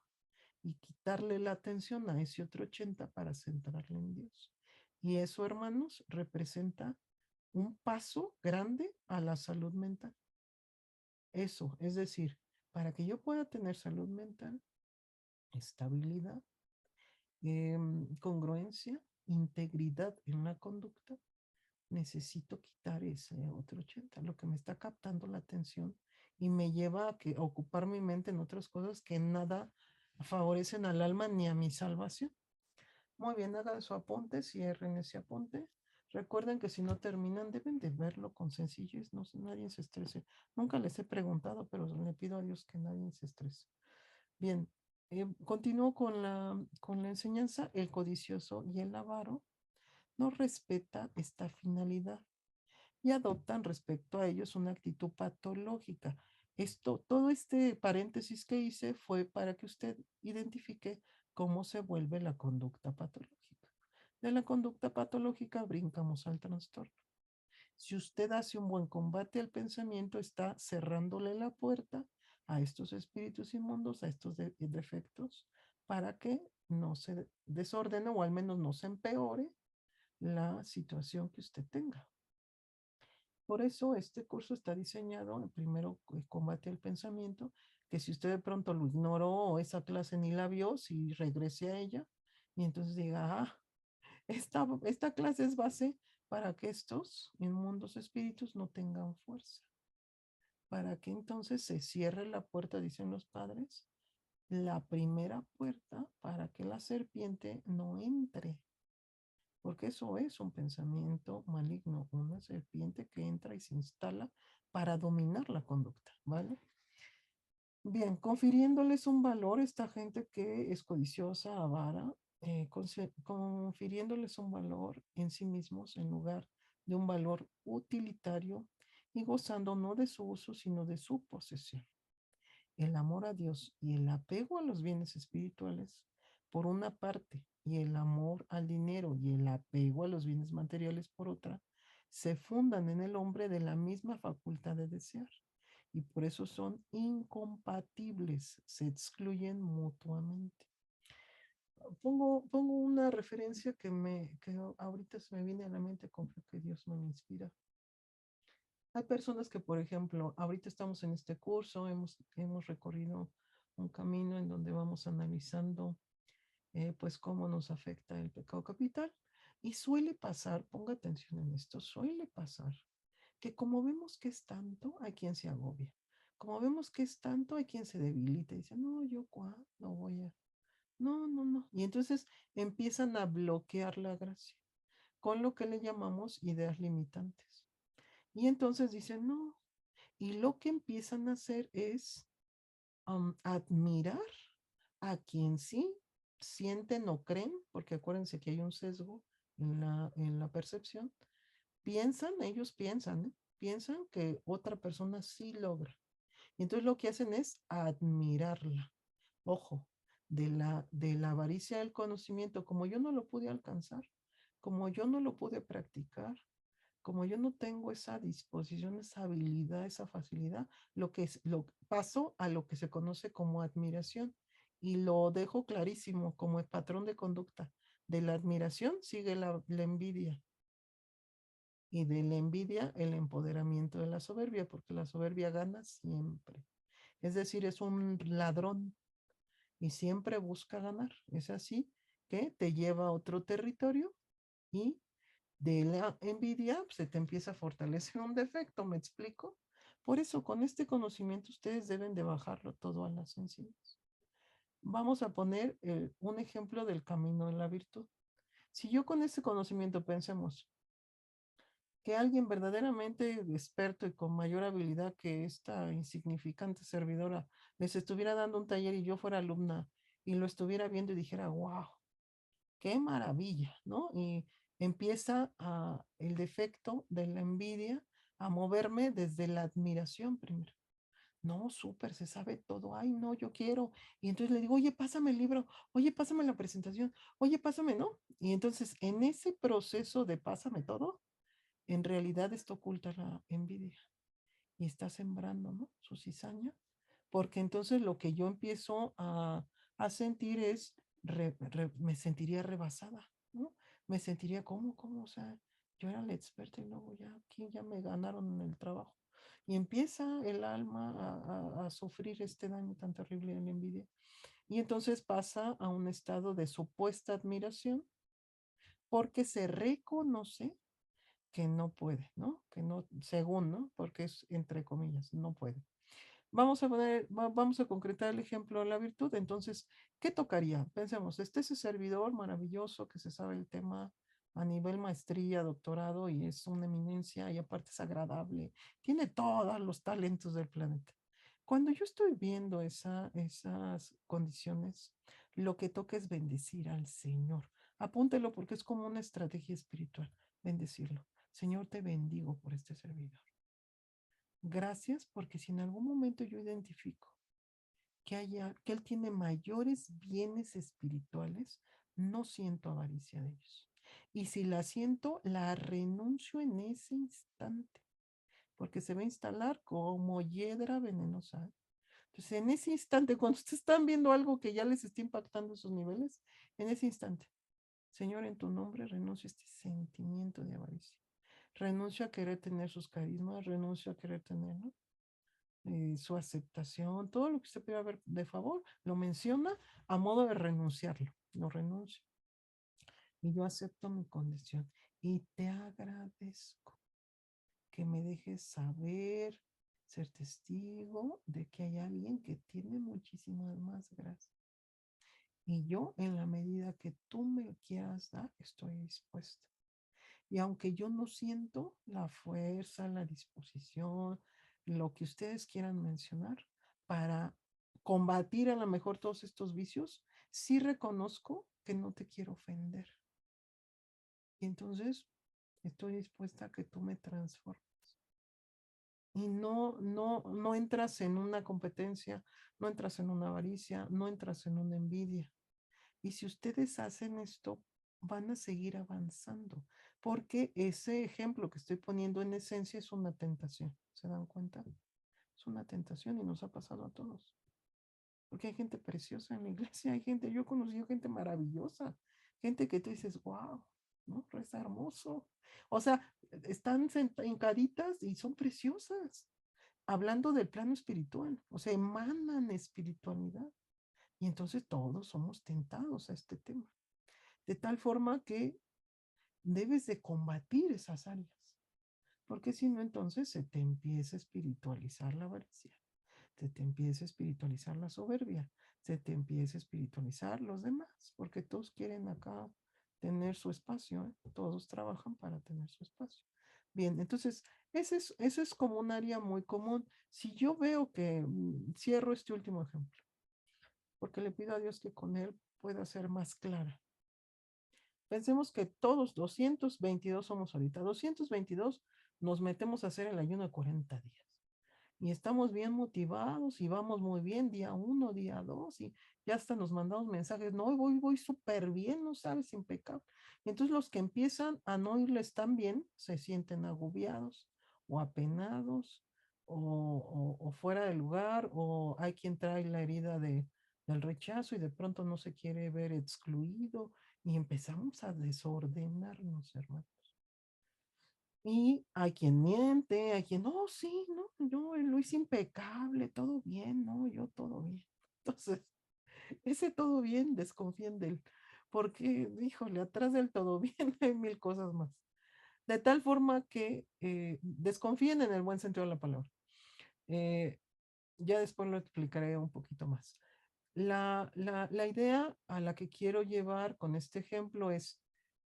y quitarle la atención a ese otro 80 para centrarle en Dios. Y eso, hermanos, representa un paso grande a la salud mental. Eso, es decir, para que yo pueda tener salud mental, estabilidad, congruencia, integridad en la conducta, necesito quitar ese otro 80, lo que me está captando la atención y me lleva a ocupar mi mente en otras cosas que nada favorecen al alma ni a mi salvación. Muy bien, hagan su apunte, cierren ese apunte. Recuerden que si no terminan, deben de verlo con sencillez, no, nadie se estrese. Nunca les he preguntado, pero le pido a Dios que nadie se estrese. Bien, continúo con la enseñanza. El codicioso y el avaro no respeta esta finalidad y adoptan respecto a ellos una actitud patológica. Todo este paréntesis que hice fue para que usted identifique cómo se vuelve la conducta patológica. De la conducta patológica brincamos al trastorno. Si usted hace un buen combate al pensamiento, está cerrándole la puerta a estos espíritus inmundos, a estos defectos, para que no se desordene o al menos no se empeore la situación que usted tenga. Por eso este curso está diseñado, primero, combate al pensamiento, que si usted de pronto lo ignoró o esa clase ni la vio, si regrese a ella y entonces diga, ah, esta clase es base para que estos inmundos espíritus no tengan fuerza, para que entonces se cierre la puerta, dicen los padres, la primera puerta para que la serpiente no entre, porque eso es un pensamiento maligno, una serpiente que entra y se instala para dominar la conducta, ¿vale? Bien, confiriéndoles un valor, esta gente que es codiciosa, avara, confiriéndoles un valor en sí mismos en lugar de un valor utilitario y gozando no de su uso, sino de su posesión. El amor a Dios y el apego a los bienes espirituales, por una parte, y el amor al dinero y el apego a los bienes materiales, por otra, se fundan en el hombre de la misma facultad de desear y por eso son incompatibles, se excluyen mutuamente. Pongo una referencia que ahorita se me viene a la mente con que Dios me inspira. Hay personas que, por ejemplo, ahorita estamos en este curso, hemos recorrido un camino en donde vamos analizando pues cómo nos afecta el pecado capital y suele pasar, ponga atención en esto, suele pasar que como vemos que es tanto, hay quien se agobia. Como vemos que es tanto, hay quien se debilita y dice, no, yo cuándo voy a... No, no, no. Y entonces empiezan a bloquear la gracia con lo que le llamamos ideas limitantes. Y entonces dicen, no. Y lo que empiezan a hacer es admirar a quien sí sienten o creen, porque acuérdense que hay un sesgo en la percepción, piensan, ellos piensan, ¿eh? Piensan que otra persona sí logra. Y entonces lo que hacen es admirarla. Ojo, de la avaricia del conocimiento, como yo no lo pude alcanzar, como yo no lo pude practicar, como yo no tengo esa disposición, esa habilidad, esa facilidad, lo paso a lo que se conoce como admiración y lo dejo clarísimo como el patrón de conducta. De la admiración sigue la envidia y de la envidia el empoderamiento de la soberbia, porque la soberbia gana siempre. Es decir, es un ladrón y siempre busca ganar. Es así que te lleva a otro territorio y de la envidia se te empieza a fortalecer un defecto, ¿me explico? Por eso, con este conocimiento ustedes deben de bajarlo todo a las sencillas. Vamos a poner un ejemplo del camino de la virtud. Si yo con este conocimiento pensemos que alguien verdaderamente experto y con mayor habilidad que esta insignificante servidora les estuviera dando un taller y yo fuera alumna y lo estuviera viendo y dijera, wow, qué maravilla, ¿no? Y empieza el defecto de la envidia a moverme desde la admiración primero. No, súper, se sabe todo. Ay, no, yo quiero. Y entonces le digo, oye, pásame el libro, oye, pásame la presentación, oye, pásame, ¿no? Y entonces en ese proceso de pásame todo, en realidad esto oculta la envidia y está sembrando, ¿no? Su cizaña, porque entonces lo que yo empiezo a sentir es, me sentiría rebasada, ¿no? Me sentiría como, o sea, yo era la experta y luego ya aquí ya me ganaron en el trabajo. Y empieza el alma a sufrir este daño tan terrible de la envidia. Y entonces pasa a un estado de supuesta admiración porque se reconoce que no puede, ¿no? Que no, según, ¿no? Porque es entre comillas, no puede. Vamos a concretar el ejemplo de la virtud. Entonces, ¿qué tocaría? Pensemos, ese servidor maravilloso que se sabe el tema a nivel maestría, doctorado y es una eminencia y aparte es agradable, tiene todos los talentos del planeta. Cuando yo estoy viendo esas condiciones, lo que toca es bendecir al Señor. Apúntelo porque es como una estrategia espiritual, bendecirlo. Señor, te bendigo por este servidor. Gracias porque si en algún momento yo identifico que Él tiene mayores bienes espirituales, no siento avaricia de ellos. Y si la siento, la renuncio en ese instante, porque se va a instalar como hiedra venenosa. Entonces, en ese instante, cuando ustedes están viendo algo que ya les está impactando sus niveles, en ese instante, Señor, en tu nombre renuncio a este sentimiento de avaricia. Renuncio a querer tener sus carismas, renuncio a querer tener, ¿no? su aceptación, todo lo que usted pueda ver de favor, lo menciona a modo de renunciarlo. Lo renuncio. Y yo acepto mi condición. Y te agradezco que me dejes saber, ser testigo de que hay alguien que tiene muchísimas más gracias. Y yo, en la medida que tú me quieras dar, estoy dispuesta. Y aunque yo no siento la fuerza, la disposición, lo que ustedes quieran mencionar para combatir a lo mejor todos estos vicios, sí reconozco que no te quiero ofender. Y entonces estoy dispuesta a que tú me transformes. Y no entras en una competencia, no entras en una avaricia, no entras en una envidia. Y si ustedes hacen esto, van a seguir avanzando, porque ese ejemplo que estoy poniendo en esencia es una tentación. ¿Se dan cuenta? Es una tentación y nos ha pasado a todos. Porque hay gente preciosa en la iglesia, hay gente, yo he conocido gente maravillosa, gente que tú dices, wow, ¿no? Es hermoso. O sea, están hincaditas y son preciosas. Hablando del plano espiritual, o sea, emanan espiritualidad. Y entonces todos somos tentados a este tema. De tal forma que debes de combatir esas áreas, porque si no, entonces se te empieza a espiritualizar la avaricia, se te empieza a espiritualizar la soberbia, se te empieza a espiritualizar los demás, porque todos quieren acá tener su espacio, ¿eh? Todos trabajan para tener su espacio. Bien, entonces, ese es como un área muy común. Si yo veo que cierro este último ejemplo, porque le pido a Dios que con él pueda ser más clara. Pensemos que todos 222 somos ahorita. 222 nos metemos a hacer el ayuno de 40 días. Y estamos bien motivados y vamos muy bien día 1, día 2 y ya hasta nos mandamos mensajes. No, voy súper bien, no sabes, impecable. Y entonces los que empiezan a no irles tan bien se sienten agobiados o apenados o fuera de lugar o hay quien trae la herida del rechazo y de pronto no se quiere ver excluido y empezamos a desordenarnos, hermanos. Y hay quien miente, hay quien, no, sí, no, yo lo hice impecable, todo bien, no, yo todo bien. Entonces, ese todo bien, desconfíen de él, porque, híjole, atrás del todo bien hay mil cosas más. De tal forma que desconfíen en el buen sentido de la palabra. Eh, ya después lo explicaré un poquito más. La idea a la que quiero llevar con este ejemplo es,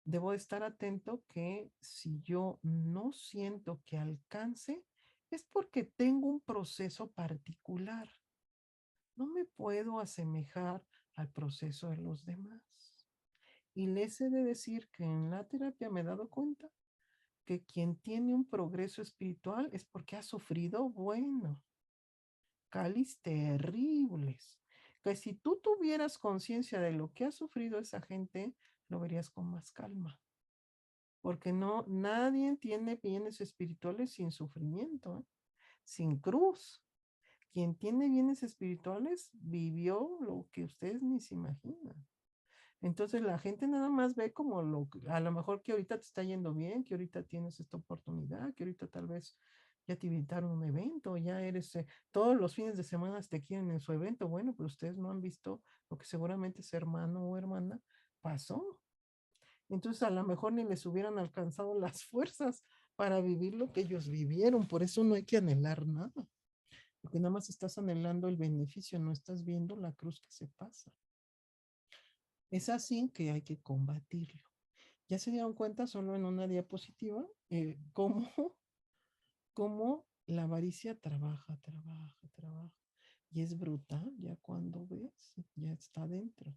debo estar atento que si yo no siento que alcance, es porque tengo un proceso particular. No me puedo asemejar al proceso de los demás. Y les he de decir que en la terapia me he dado cuenta que quien tiene un progreso espiritual es porque ha sufrido, bueno, cáliz terribles. Que si tú tuvieras conciencia de lo que ha sufrido esa gente, lo verías con más calma. Porque no, nadie tiene bienes espirituales sin sufrimiento, ¿eh? Sin cruz. Quien tiene bienes espirituales vivió lo que ustedes ni se imaginan. Entonces la gente nada más ve como a lo mejor que ahorita te está yendo bien, que ahorita tienes esta oportunidad, que ahorita tal vez ya te invitaron a un evento, ya eres, todos los fines de semana te quieren en su evento. Bueno, pero ustedes no han visto lo que seguramente ese hermano o hermana pasó. Entonces a lo mejor ni les hubieran alcanzado las fuerzas para vivir lo que ellos vivieron. Por eso no hay que anhelar nada, porque nada más estás anhelando el beneficio, no estás viendo la cruz que se pasa. Es así que hay que combatirlo. Ya se dieron cuenta solo en una diapositiva cómo la avaricia trabaja. Y es brutal ya cuando ves, ya está dentro.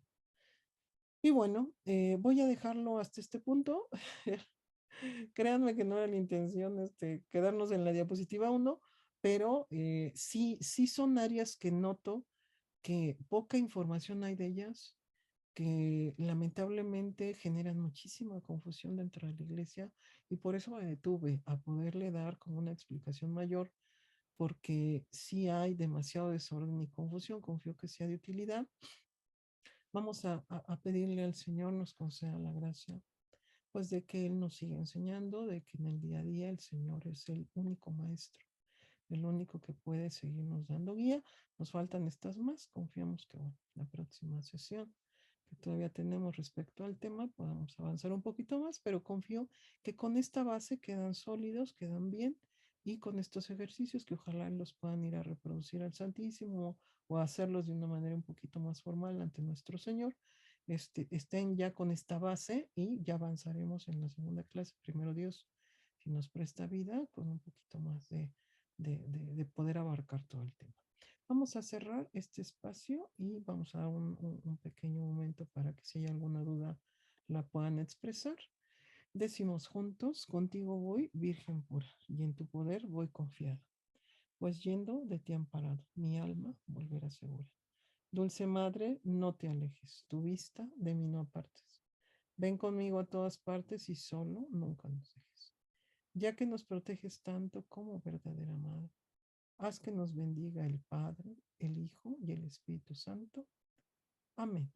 Y bueno, voy a dejarlo hasta este punto. Créanme que no era la intención quedarnos en la diapositiva 1, pero sí son áreas que noto que poca información hay de ellas, que lamentablemente generan muchísima confusión dentro de la iglesia y por eso me detuve a poderle dar como una explicación mayor, porque si hay demasiado desorden y confusión, confío que sea de utilidad. Vamos a pedirle al Señor nos conceda la gracia pues de que Él nos siga enseñando, de que en el día a día el Señor es el único maestro el único que puede seguirnos dando guía. Nos faltan estas más. Confiamos que, bueno, la próxima sesión que todavía tenemos respecto al tema, podamos avanzar un poquito más, pero confío que con esta base quedan sólidos, quedan bien, y con estos ejercicios que ojalá los puedan ir a reproducir al Santísimo o a hacerlos de una manera un poquito más formal ante nuestro Señor, estén ya con esta base y ya avanzaremos en la segunda clase, primero Dios, si nos presta vida, con un poquito más de poder abarcar todo el tema. Vamos a cerrar este espacio y vamos a dar un pequeño momento para que si hay alguna duda la puedan expresar. Decimos juntos, contigo voy, Virgen pura, y en tu poder voy confiada. Pues yendo de ti amparado, mi alma volverá segura. Dulce Madre, no te alejes, tu vista de mí no apartes. Ven conmigo a todas partes y solo nunca nos dejes. Ya que nos proteges tanto como verdadera Madre, haz que nos bendiga el Padre, el Hijo y el Espíritu Santo. Amén.